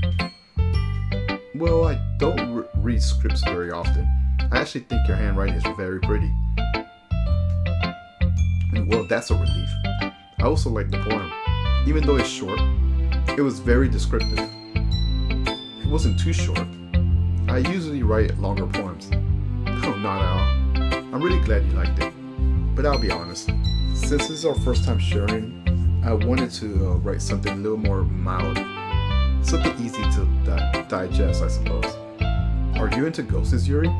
Well, I don't read scripts very often. I actually think your handwriting is very pretty. Well, that's a relief. I also like the poem. Even though it's short, it was very descriptive. It wasn't too short. I usually write longer poems. Oh, not at all. I'm really glad you liked it. But I'll be honest, since this is our first time sharing, I wanted to write something a little more mild. Something easy to digest, I suppose. Are you into ghosts, Yuri?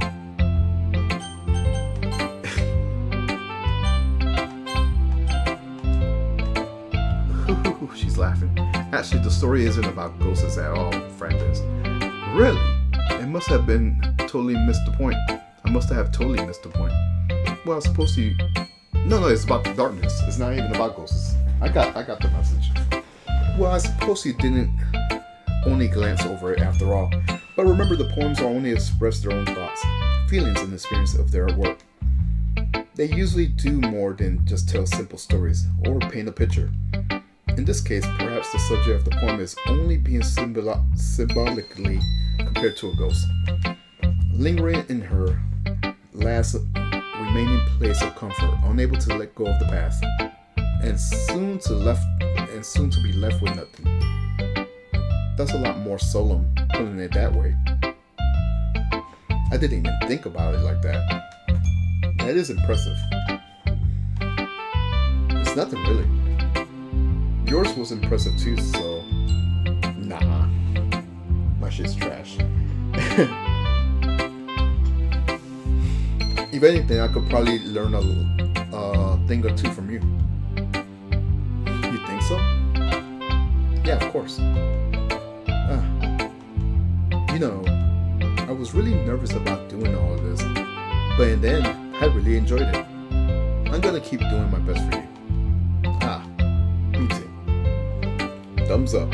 She's laughing. Actually, the story isn't about ghosts at all, friend is. Really? It must have been totally missed the point. I must have totally missed the point. Well, I suppose you... No, it's about the darkness. It's not even about ghosts. I got the message. Well, I suppose you didn't only glance over it after all. But remember, the poems are only express their own thoughts, feelings, and experience of their work. They usually do more than just tell simple stories or paint a picture. In this case, perhaps the subject of the poem is only being symbolically compared to a ghost, lingering in her last remaining place of comfort, unable to let go of the past, and soon to be left with nothing. That's a lot more solemn, putting it that way. I didn't even think about it like that. That is impressive. It's nothing really. Yours was impressive too, so... Nah. My shit's trash. If anything, I could probably learn a thing or two from you. You think so? Yeah, of course. I was really nervous about doing all of this, but in the end, I really enjoyed it. I'm gonna keep doing my best for you. Me too. Thumbs up.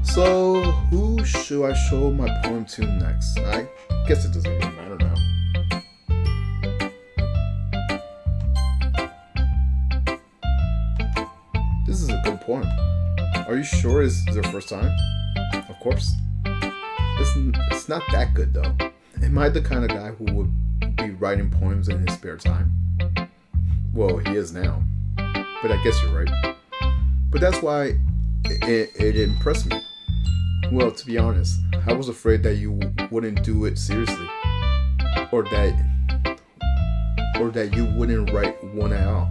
So, who should I show my poem to next? I guess it doesn't even matter now. This is a good poem. Are you sure it's your first time? Of course. It's not that good though. Am I the kind of guy who would be writing poems in his spare time? Well, he is now. But I guess you're right. But that's why it impressed me. Well, to be honest, I was afraid that you wouldn't do it seriously. Or that you wouldn't write one at all.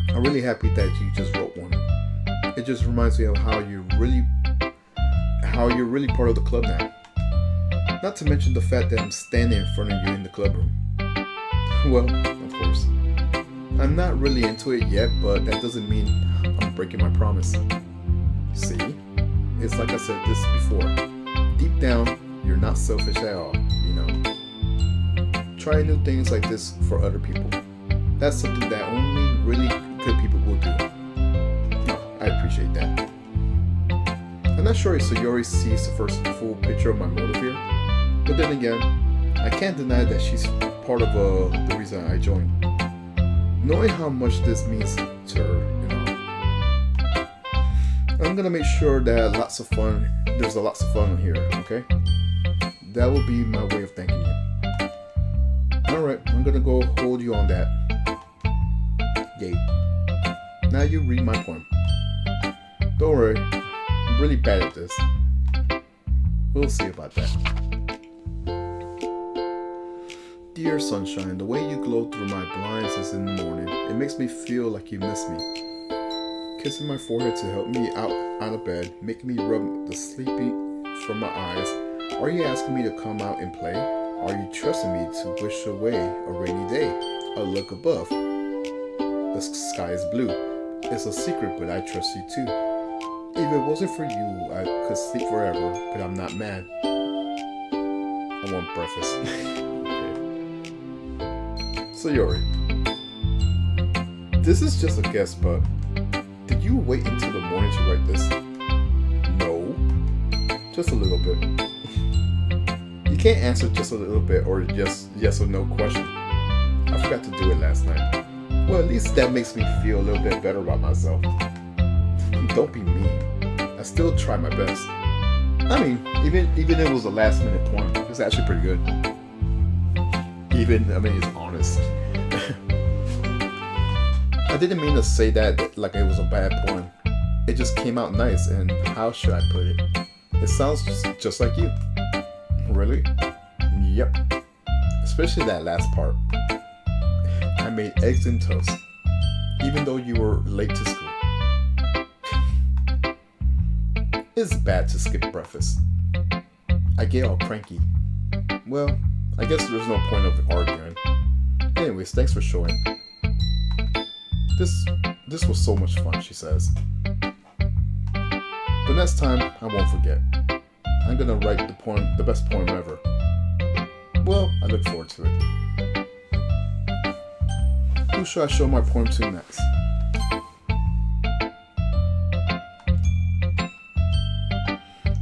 I'm really happy that you just wrote one. It just reminds me of how you're really part of the club now. Not to mention the fact that I'm standing in front of you in the club room. Well, of course. I'm not really into it yet, but that doesn't mean I'm breaking my promise. See? It's like I said this before. Deep down, you're not selfish at all, you know. Trying new things like this for other people. That's something that only really good people will do. No, I appreciate that. I'm not sure if Sayori sees the first full picture of my motive here, but then again, I can't deny that she's part of the reason I joined. Knowing how much this means to her, you know. I'm gonna make sure that there's lots of fun here, okay? That will be my way of thanking you. Alright, I'm gonna go hold you on that. Yay. Now you read my poem. Don't worry, I'm really bad at this. We'll see about that. Dear sunshine, the way you glow through my blinds in the morning, it makes me feel like you miss me. Kissing my forehead to help me out of bed, making me rub the sleepy from my eyes. Are you asking me to come out and play? Are you trusting me to wish away a rainy day? A look above. The sky is blue. It's a secret, but I trust you too. If it wasn't for you, I could sleep forever, but I'm not mad. I want breakfast. Okay. So Yori, this is just a guess, but did you wait until the morning to write this? No. Just a little bit. You can't answer just a little bit or just yes or no question. I forgot to do it last night. Well, at least that makes me feel a little bit better about myself. Don't be mean. I still try my best. I mean, even if it was a last minute poem, it's actually pretty good. It's honest. I didn't mean to say that like it was a bad poem. It just came out nice, and how should I put it? It sounds just like you. Really? Yep. Especially that last part. I made eggs and toast, even though you were late to school. It's bad to skip breakfast. I get all cranky. Well, I guess there's no point of arguing. Anyways, thanks for showing. This was so much fun, she says. But next time, I won't forget. I'm gonna write the best poem ever. Well, I look forward to it. Who should I show my poem to next?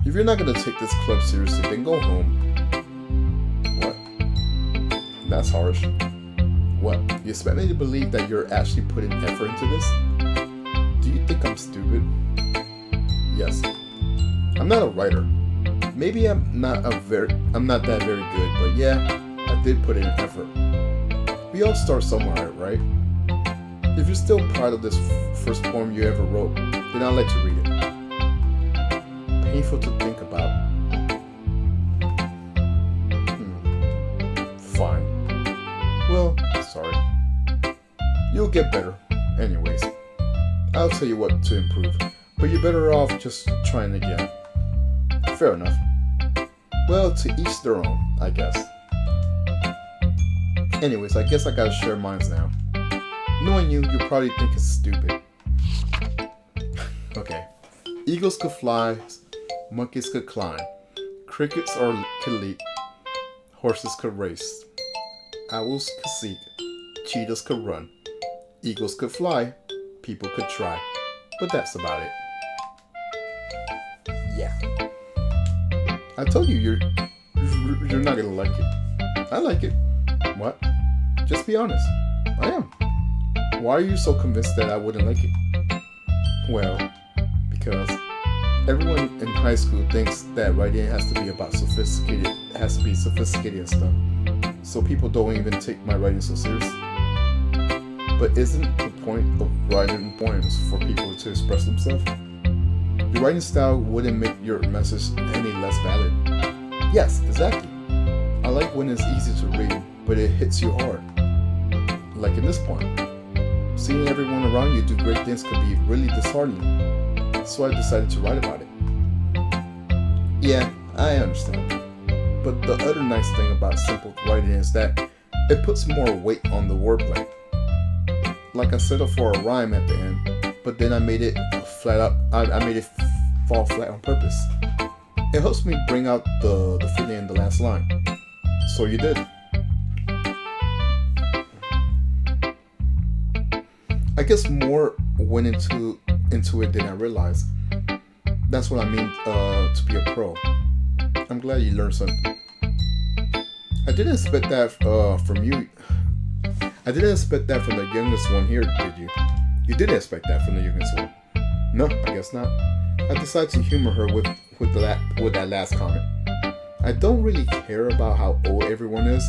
If you're not gonna take this club seriously, then go home. What? That's harsh. What? You expect me to believe that you're actually putting effort into this? Do you think I'm stupid? Yes. I'm not a writer. Maybe I'm not that very good, but yeah, I did put in effort. We all start somewhere, right? If you're still proud of this first poem you ever wrote, then I'd like to read it. Painful to think about. Fine. Well, sorry. You'll get better. Anyways, I'll tell you what to improve, but you're better off just trying again. Fair enough. Well, to each their own, I guess. Anyways, I guess I gotta share mine now. Knowing you probably think it's stupid. Okay. Eagles could fly, monkeys could climb, crickets could leap, horses could race, owls could seek, cheetahs could run, eagles could fly, people could try, but that's about it. Yeah. I told you you're not gonna like it. I like it. What? Just be honest. I am. Why are you so convinced that I wouldn't like it? Well, because everyone in high school thinks that writing has to be about sophisticated and stuff. So people don't even take my writing so serious. But isn't the point of writing poems for people to express themselves? Your writing style wouldn't make your message any less valid. Yes, exactly. I like when it's easy to read, but it hits you hard. Like in this poem. Seeing everyone around you do great things could be really disheartening. So I decided to write about it. Yeah, I understand. But the other nice thing about simple writing is that it puts more weight on the wordplay. Like I settled for a rhyme at the end, but then I made it flat up. I made it fall flat on purpose. It helps me bring out the feeling in the last line. So you did. I guess more went into it than I realized. That's what I mean to be a pro. I'm glad you learned something. I didn't expect that from you. I didn't expect that from the youngest one here, did you? You didn't expect that from the youngest one. No, I guess not. I decided to humor her with that last comment. I don't really care about how old everyone is,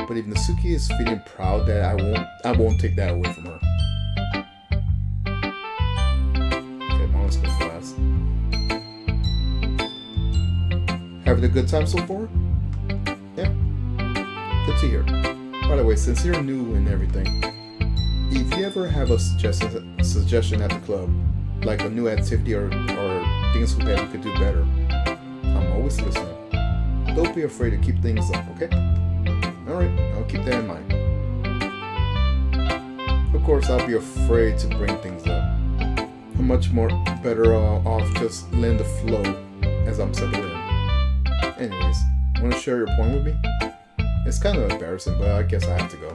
but if Natsuki is feeling proud, that I won't take that away from her. Okay, mom's gonna class. Having a good time so far? Yeah. Good to hear. By the way, since you're new and everything, if you ever have a suggestion at the club, like a new activity or things that we could do better, I'm always listening. Don't be afraid to keep things up, okay? Alright, I'll keep that in mind. Of course, I'll be afraid to bring things up. I'm much more better off just letting the flow as I'm settling in. Anyways, want to share your point with me? It's kind of embarrassing, but I guess I have to go.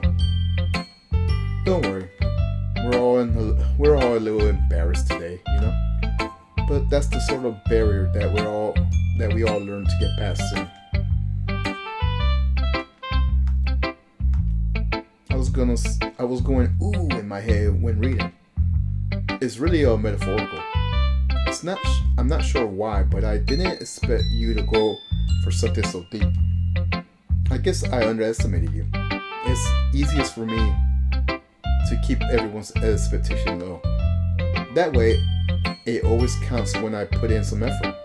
Don't worry, we're all a little embarrassed today, you know. But that's the sort of barrier that we all learn to get past soon. I was going ooh in my head when reading. It's really metaphorical. I'm not sure why, but I didn't expect you to go for something so deep. I guess I underestimated you. It's easiest for me to keep everyone's expectation low. That way, it always counts when I put in some effort.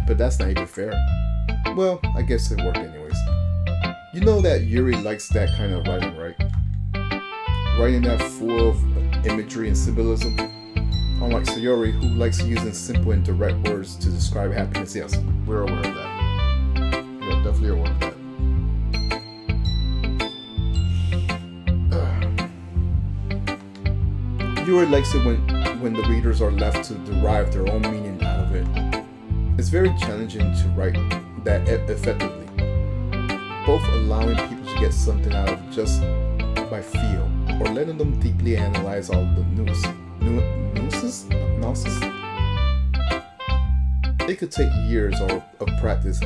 But that's not even fair. Well, I guess it worked anyways. You know that Yuri likes that kind of writing, right? Writing that full of imagery and symbolism. Unlike Sayori, who likes using simple and direct words to describe happiness. Yes, we're aware of that. We're definitely aware of that. Yuri likes it when the readers are left to derive their own meaning out of it. It's very challenging to write that effectively. Both allowing people to get something out of just by feel, or letting them deeply analyze all the nuances. It could take years of practice,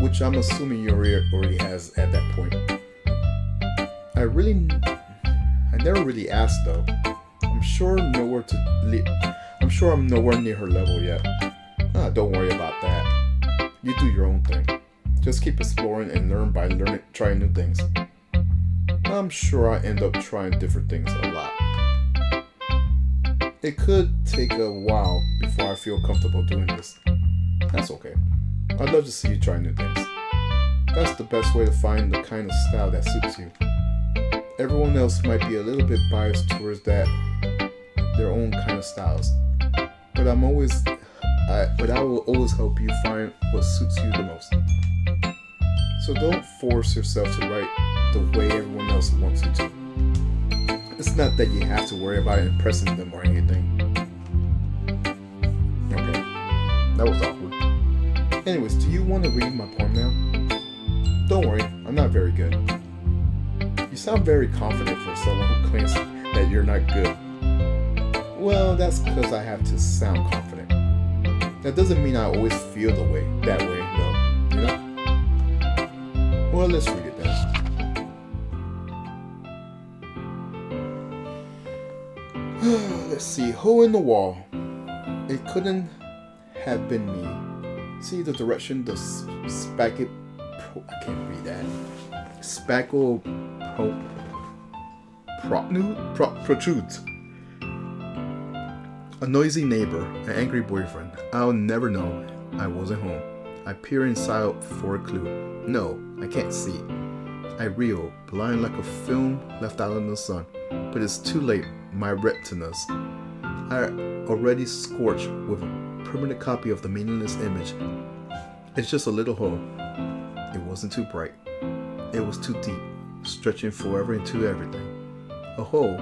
which I'm assuming Yuri already has at that point. I never really asked though. I'm sure I'm nowhere near her level yet. Don't worry about that. You do your own thing. Just keep exploring and learn by trying new things. I'm sure I end up trying different things a lot. It could take a while before I feel comfortable doing this. That's okay. I'd love to see you try new things. That's the best way to find the kind of style that suits you. Everyone else might be a little bit biased towards their own kind of styles. But I will always help you find what suits you the most. So don't force yourself to write the way everyone else wants you to. It's not that you have to worry about impressing them or anything. Okay, that was awkward. Anyways, do you want to read my poem now? Don't worry, I'm not very good. You sound very confident for someone who claims that you're not good. Well, that's because I have to sound confident. That doesn't mean I always feel that way though, you know? Well, let's read it then. Let's see. Hole in the wall. It couldn't have been me. See the direction the spacket. I can't read that. Spackle protrudes. A noisy neighbor, an angry boyfriend. I'll never know. I wasn't home. I peer inside for a clue. No, I can't see. I reel, blind like a film left out in the sun. But it's too late, my retinas are already scorched with a permanent copy of the meaningless image. It's just a little hole. It wasn't too bright. It was too deep, stretching forever into everything. A hole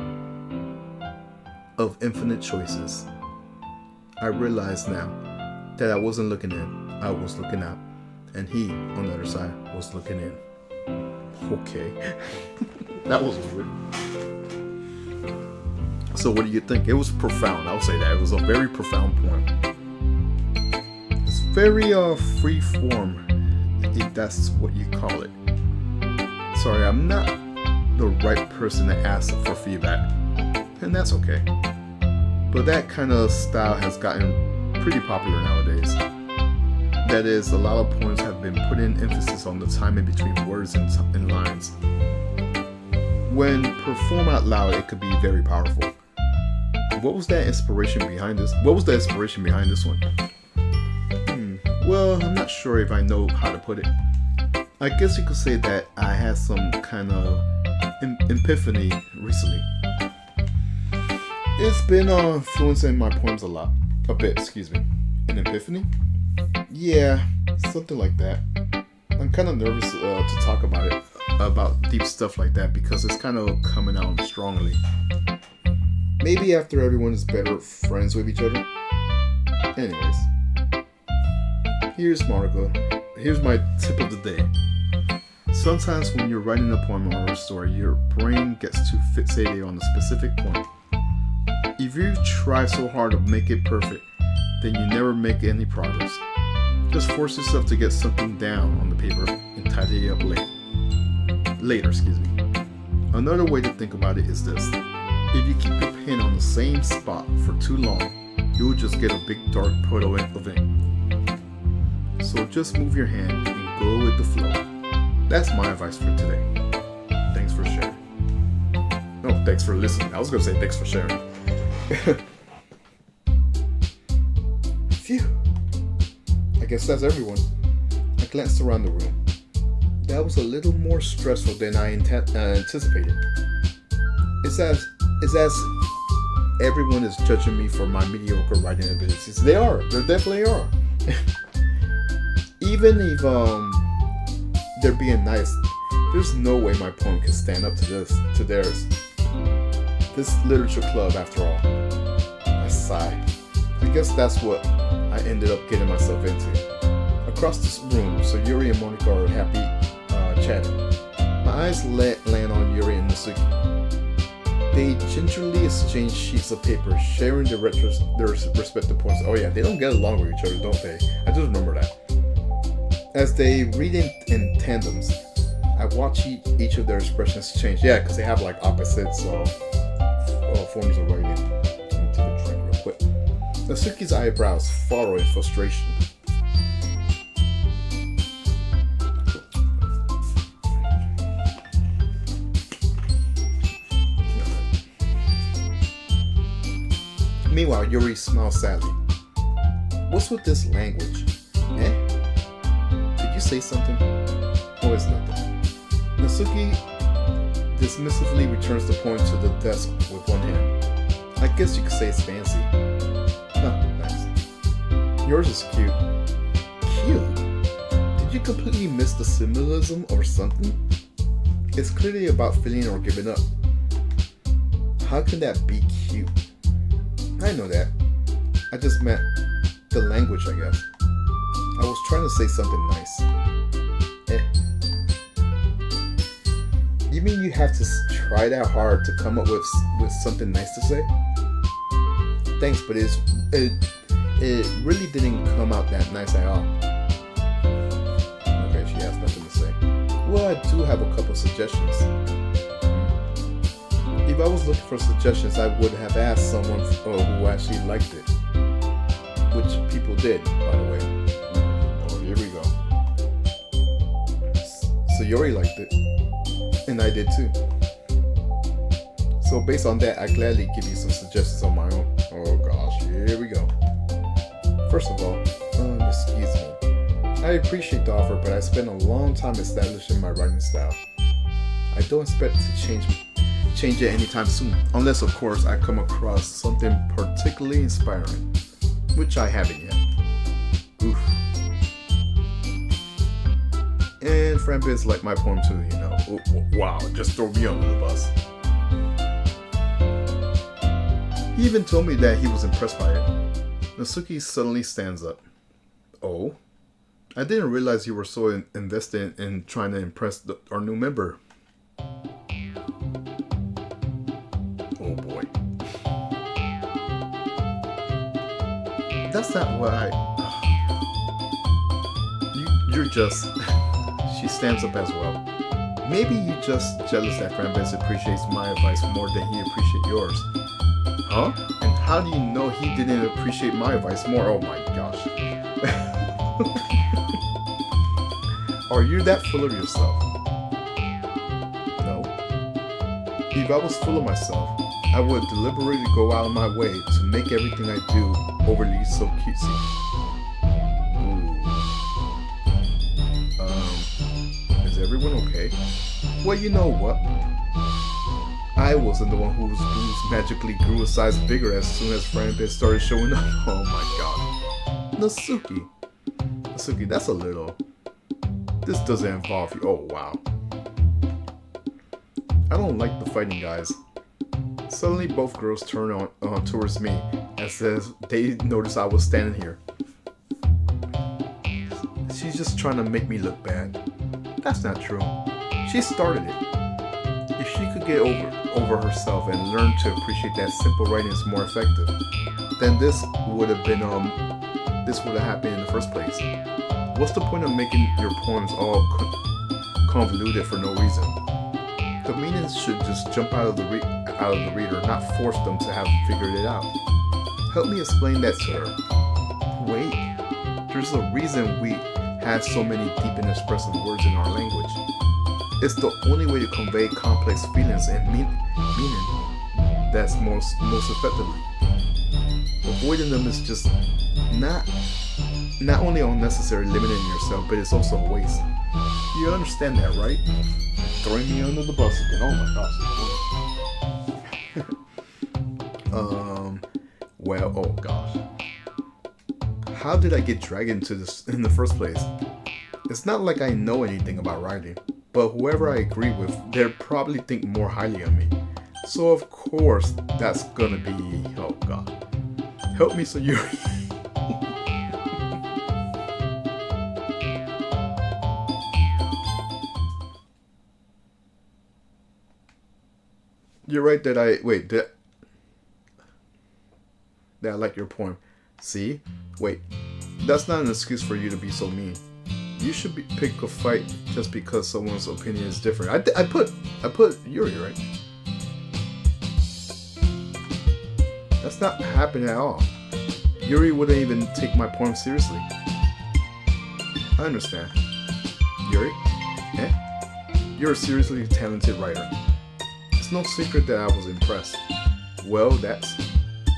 of infinite choices. I realize now that I wasn't looking in, I was looking out. And he, on the other side, was looking in. Okay. That was weird. So what do you think? It was profound, I'll say that. It was a very profound poem. It's very free form, if that's what you call it. Sorry, I'm not the right person to ask for feedback. And that's okay. But that kind of style has gotten pretty popular nowadays. That is, a lot of poems have been putting emphasis on the time in between words and lines. When performed out loud, it could be very powerful. What was that inspiration behind this? What was the inspiration behind this one? Well, I'm not sure if I know how to put it. I guess you could say that I had some kind of epiphany recently. It's been influencing my poems a bit, excuse me. An epiphany? Yeah, something like that. I'm kind of nervous to talk about it, about deep stuff like that, because it's kind of coming out strongly. Maybe after everyone is better friends with each other. Anyways, here's Marco. Here's my tip of the day. Sometimes when you're writing a poem or a story, your brain gets too fixated on a specific point. If you try so hard to make it perfect, then you never make any progress. Just force yourself to get something down on the paper and tidy it up later. Another way to think about it is this. If you keep your pen on the same spot for too long, you'll just get a big dark puddle of ink. So just move your hand and go with the flow. That's my advice for today. Thanks for sharing. No, thanks for listening. I was going to say thanks for sharing. Phew. I guess that's everyone. I glanced around the room. That was a little more stressful than I anticipated. It's as everyone is judging me for my mediocre writing abilities. They are. They definitely are. Even if they're being nice, there's no way my poem can stand up to theirs. This literature club, after all. I sigh. I guess that's what I ended up getting myself into. Across this room, so Yuri and Monica are happy chatting. My eyes land on Yuri and Natsuki. They gingerly exchange sheets of paper, sharing their respective points. Oh yeah, they don't get along with each other, don't they? I just remember that. As they read in tandems, I watch each of their expressions change. Yeah, because they have like opposites forms of writing. Let me take a drink real quick. Natsuki's eyebrows furrow in frustration. Meanwhile, Yuri smiles sadly. What's with this language? Did you say something? Oh, it's nothing. Natsuki dismissively returns the poem to the desk with one hand. I guess you could say it's fancy. Thanks. Yours is cute. Cute? Did you completely miss the symbolism or something? It's clearly about feeling or giving up. How can that be cute? I know that. I just meant the language, I guess. I was trying to say something nice. You mean you have to try that hard to come up with something nice to say? Thanks, but it really didn't come out that nice at all. Okay, she has nothing to say. Well, I do have a couple suggestions. If I was looking for suggestions, I would have asked someone who actually liked it. Which people did, by the way. Oh, here we go. So Yuri liked it. And I did too. So based on that, I gladly give you some suggestions on my own. Oh gosh, here we go. First of all, excuse me. I appreciate the offer, but I spent a long time establishing my writing style. I don't expect to change it anytime soon, unless of course I come across something particularly inspiring, which I haven't yet. Oof. And Francis liked my poem too, you know. Oh, wow, just throw me under the bus. He even told me that he was impressed by it. Natsuki suddenly stands up. Oh? I didn't realize you were so invested in trying to impress our new member. Oh boy. That's not what You're just... She stands up as well. Maybe you're just jealous that Francis appreciates my advice more than he appreciates yours. Huh? And how do you know he didn't appreciate my advice more? Oh my gosh. Are you that full of yourself? No. If I was full of myself, I would deliberately go out of my way to make everything I do overly so cutesy. Is everyone okay? Well, you know what? I wasn't the one whose boobs magically grew a size bigger as soon as Francis started showing up. Oh my god. Natsuki. Suki, that's a little. This doesn't involve you. Oh, wow. I don't like the fighting, guys. Suddenly, both girls turn on towards me as they notice I was standing here. She's just trying to make me look bad. That's not true. She started it. If she could get over herself and learn to appreciate that simple writing is more effective, then this would have happened in the first place. What's the point of making your poems all convoluted for no reason? The meanings should just jump out of the reader, not force them to have figured it out. Help me explain that to her. Wait, there's a reason we have so many deep and expressive words in our language. It's the only way to convey complex feelings and meaning that's most effectively. Avoiding them is just not only unnecessary, limiting yourself, but it's also a waste. You understand that, right? Throwing me under the bus again. Oh my gosh. Well, oh gosh. How did I get dragged into this in the first place? It's not like I know anything about writing, but whoever I agree with, they'll probably think more highly of me. So of course, that's gonna be, oh god. Help me, so you. You're right that I like your poem. See? Wait. That's not an excuse for you to be so mean. You should pick a fight just because someone's opinion is different. I put Yuri, right? That's not happening at all. Yuri wouldn't even take my poem seriously. I understand. Yuri? Eh? You're a seriously talented writer. It's no secret that I was impressed. Well,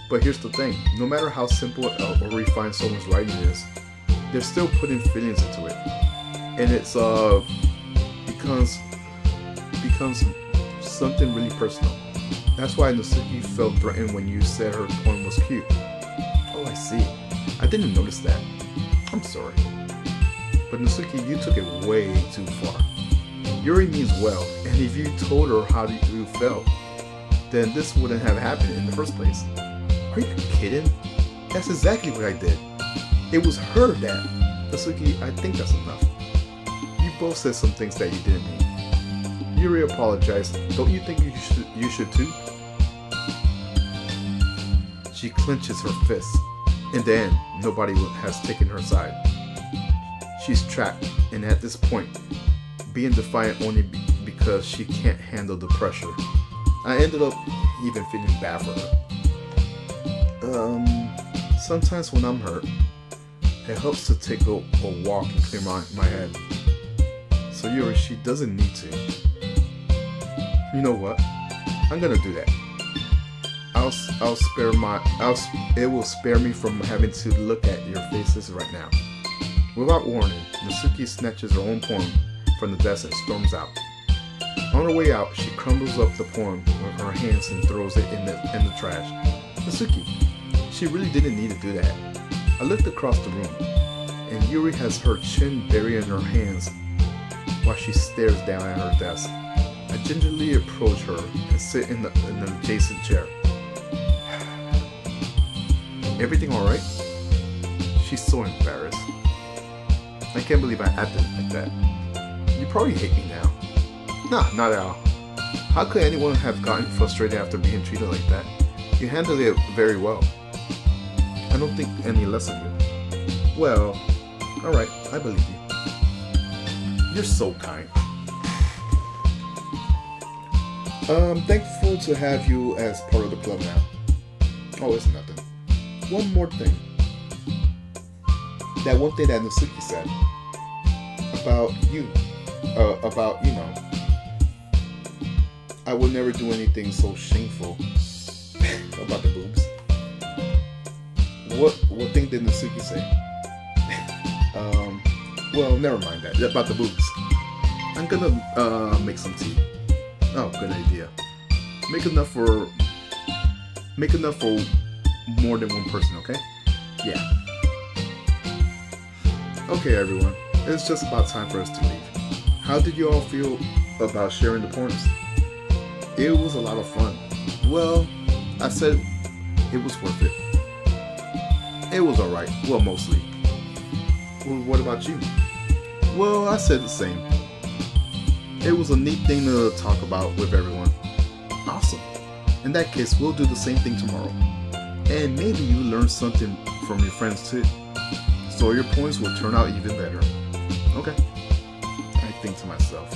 but here's the thing. No matter how simple or refined someone's writing is, they're still putting feelings into it. And it's becomes something really personal. That's why Natsuki felt threatened when you said her poem was cute. Oh, I see. I didn't notice that. I'm sorry. But Natsuki, you took it way too far. Yuri means well, and if you told her how you felt, then this wouldn't have happened in the first place. Are you kidding? That's exactly what I did. It was her that. Natsuki, I think that's enough. You both said some things that you didn't mean. Yuri apologized. Don't you think you should too? She clenches her fists. In the end, nobody has taken her side. She's trapped, and at this point, being defiant only because she can't handle the pressure. I ended up even feeling bad for her. Sometimes when I'm hurt, it helps to take a walk and clear my head. So Yuri, she doesn't need to. You know what? I'm gonna do that. It will spare me from having to look at your faces right now. Without warning, Natsuki snatches her own poem from the desk and storms out. On her way out, she crumbles up the poem with her hands and throws it in the trash. Natsuki, she really didn't need to do that. I looked across the room, and Yuri has her chin buried in her hands while she stares down at her desk. I gingerly approach her and sit in the adjacent chair. Everything alright? She's so embarrassed. I can't believe I acted like that. You probably hate me now. Nah, not at all. How could anyone have gotten frustrated after being treated like that? You handled it very well. I don't think any less of you. Well, alright, I believe you. You're so kind. I'm thankful to have you as part of the club now. Oh, it's nothing. One more thing. That one thing that Natsuki said about you, I would never do anything so shameful about the boobs. What thing did Natsuki say? Well, never mind that. About the boobs. I'm gonna make some tea. Oh, good idea. Make enough for more than one person, okay? Yeah. Okay, everyone, it's just about time for us to leave. How did you all feel about sharing the poems? It was a lot of fun. Well, I said it was worth it. It was alright. Well, mostly. Well, what about you? Well, I said the same. It was a neat thing to talk about with everyone. Awesome. In that case, we'll do the same thing tomorrow. And maybe you learn something from your friends too. So your poems will turn out even better. Okay. I think to myself,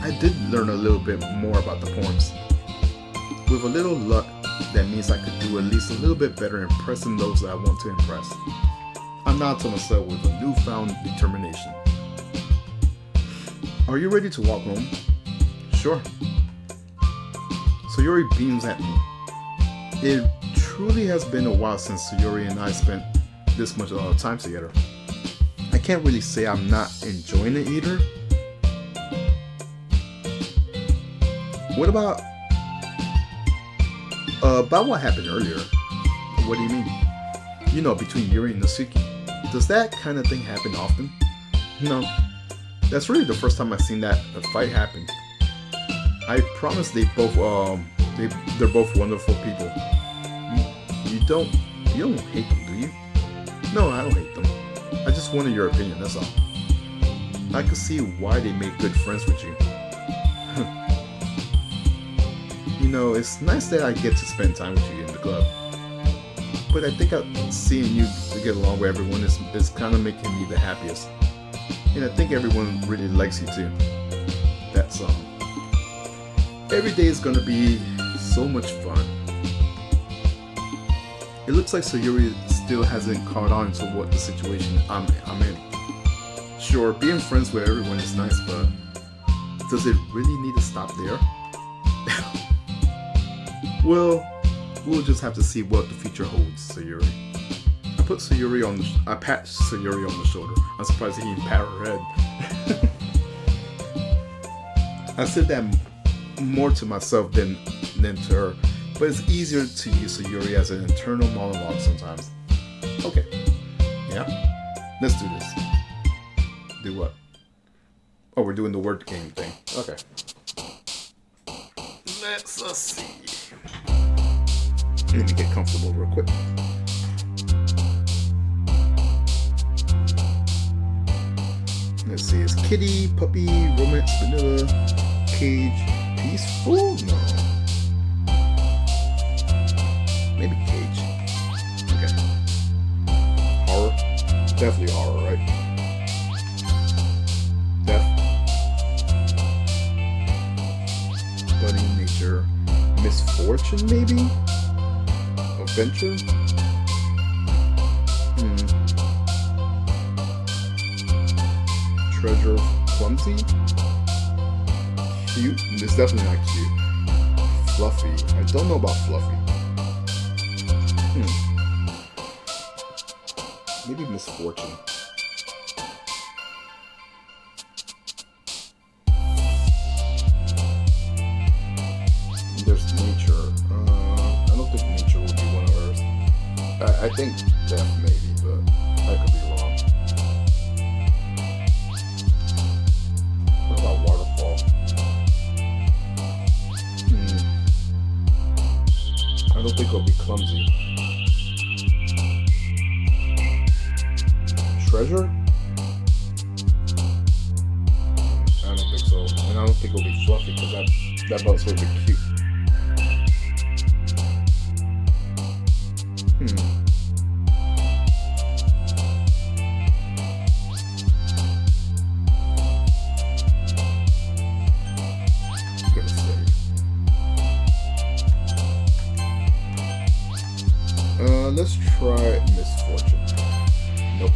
I did learn a little bit more about the poems. With a little luck, that means I could do at least a little bit better impressing those that I want to impress. I'm now to myself with a newfound determination. Are you ready to walk home? Sure. Sayori beams at me. It truly has been a while since Sayori and I spent this much time together. I can't really say I'm not enjoying it either. What about what happened earlier? What do you mean? You know, between Yuri and Natsuki. Does that kind of thing happen often? No. That's really the first time I've seen that a fight happen. I promise they're both wonderful people. You don't hate them, do you? No, I don't hate them. I just wanted your opinion, that's all. I could see why they made good friends with you. You know, it's nice that I get to spend time with you in the club. But I think seeing you get along with everyone is kind of making me the happiest. And I think everyone really likes you too. That's all. Every day is gonna be so much fun. It looks like Sayuri still hasn't caught on to what the situation I'm in. Sure, being friends with everyone is nice, but does it really need to stop there? Well, we'll just have to see what the future holds, Sayuri. I pat Sayuri on the shoulder. I'm surprised he didn't pat her head. I said that more to myself than to her, but it's easier to use Sayuri as an internal monologue sometimes. Okay. Yeah? Let's do this. Do what? Oh, we're doing the word game thing. Okay. Let's see. Let me get comfortable real quick. Let's see, it's kitty, puppy, romance, vanilla, cage, peaceful? No. Maybe cage. Okay. Horror? Definitely horror, right? Death. Budding nature. Misfortune, maybe? Adventure? Treasure, clumsy? Cute? It's definitely not cute. Fluffy. I don't know about fluffy. Maybe misfortune. There's nature. I don't think nature would be one of hers. I think death maybe, but I could be wrong. What about waterfall? I don't think it'll be clumsy. Treasure? I don't think so. And I don't think it'll be fluffy because that boat's sort of cute. Let's try misfortune. Nope.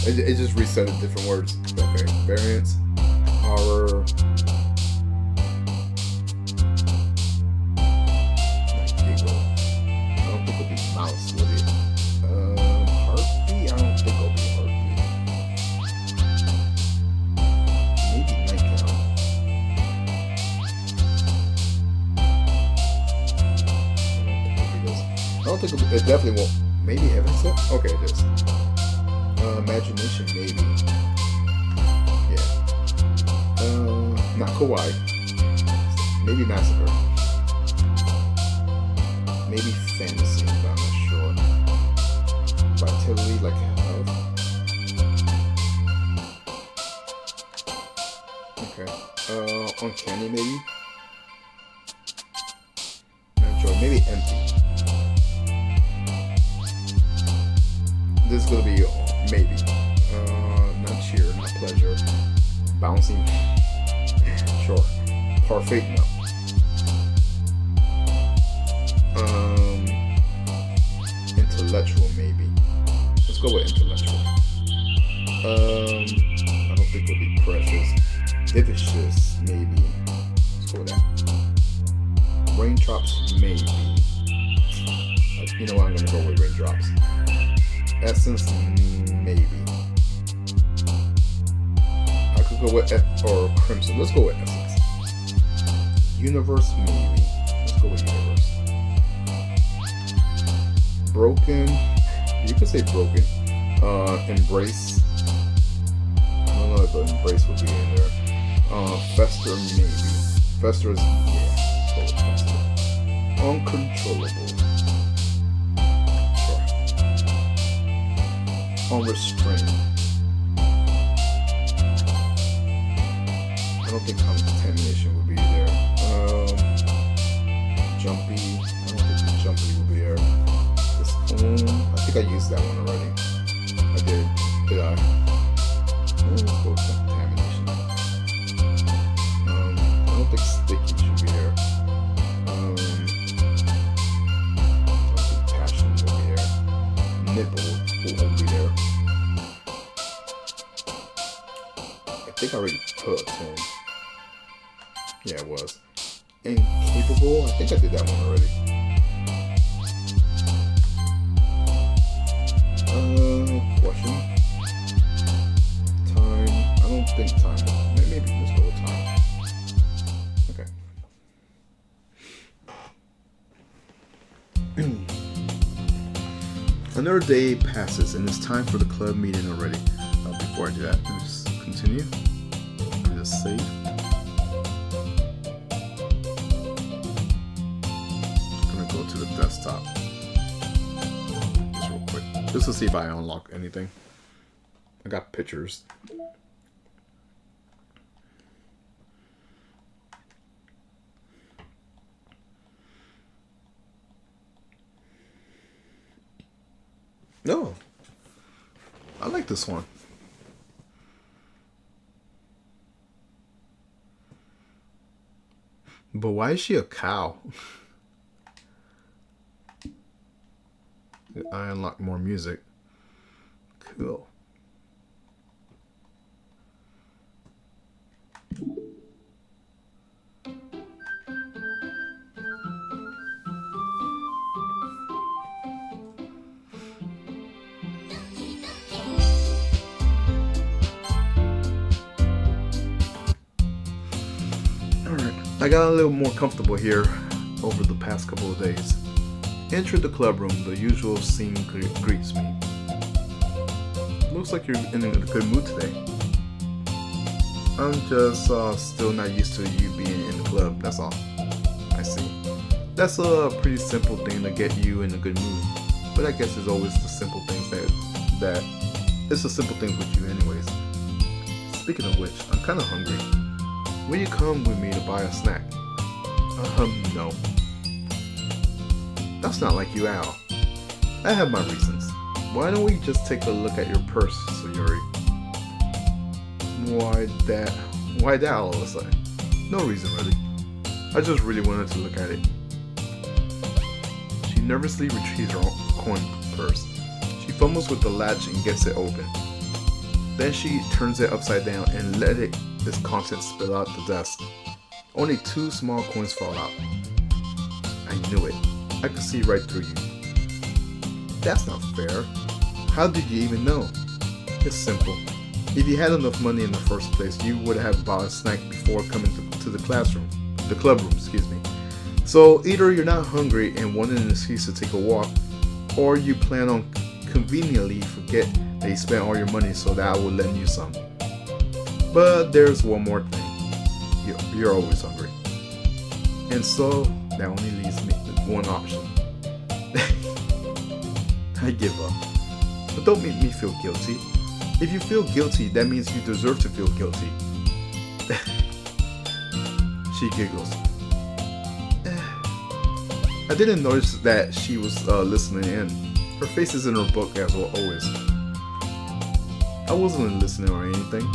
It just reset in different words. Okay. Variance, horror. Giggle. I don't think it'll be mouse, will it? Heartbeat? I don't think it'll be heartbeat. Maybe nightgown. think it definitely won't. Maybe heaven set? Okay, it is. Imagination, maybe. Yeah. Not kawaii. Maybe massacre. Maybe fantasy, but I'm not sure. Vitality, like health. Okay. Uncanny, maybe. Not sure. Maybe empty. This is gonna be maybe. Not cheer, not pleasure. Bouncing. Sure. Parfait, no. Intellectual, maybe. Let's go with intellectual. I don't think it'll be precious. Vicious, maybe. Let's go with that. Raindrops, maybe. You know what? I'm gonna go with raindrops. Essence, maybe. I could go with or crimson. Let's go with essence. Universe, maybe. Let's go with universe. Broken. You could say broken. Embrace. I don't know if embrace would be in there. Fester, maybe. Fester is, yeah. Let's go with fester. Uncontrollable. Sure. Unrestrained. I don't think contamination would be there. Jumpy. I don't think jumpy would be there. I think I used that one already. I did. Did I? Let's go with contamination. I don't think sticky should be there. I don't think passion will be there. Nipple won't be there. I think I already put tone. Yeah, it was. Incapable? I think I did that one already. Question. Time. I don't think time. Maybe let's go with time. Okay. Another day passes and it's time for the club meeting already. Before I do that, let's continue. Just save. I'm gonna go to the desktop. Just to see if I unlock anything. I got pictures. No. I like this one. But why is she a cow? I unlock more music. Cool. Alright, I got a little more comfortable here over the past couple of days. Enter the club room, the usual scene greets me. Looks like you're in a good mood today. I'm just still not used to you being in the club, that's all. I see. That's a pretty simple thing to get you in a good mood. But I guess it's always the simple things that it's the simple things with you anyways. Speaking of which, I'm kinda hungry. Will you come with me to buy a snack? No. That's not like you, Al. I have my reasons. Why don't we just take a look at your purse, Sayuri? Why that all of a sudden? No reason really. I just really wanted to look at it. She nervously retrieves her coin purse. She fumbles with the latch and gets it open. Then she turns it upside down and let its contents spill out the desk. Only 2 small coins fall out. I knew it. I could see right through you. That's not fair. How did you even know? It's simple. If you had enough money in the first place, you would have bought a snack before coming to the club room, excuse me. So either you're not hungry and wanted an excuse to take a walk, Or you plan on conveniently forget that you spent all your money so that I will lend you some. But there's one more thing. You're always hungry. And so that only leaves me with one option. I give up. But don't make me feel guilty. If you feel guilty, that means you deserve to feel guilty. She giggles. I didn't notice that she was listening in. Her face is in her book as well, always. I wasn't listening or anything.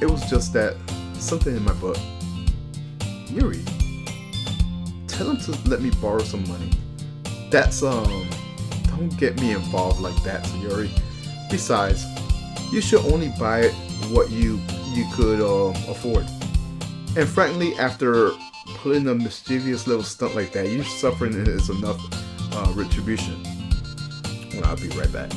It was just that something in my butt. Yuri, tell him to let me borrow some money. That's don't get me involved like that, Yuri. Besides, you should only buy what you could afford. And frankly, after pulling a mischievous little stunt like that, your suffering is enough retribution. Well, I'll be right back.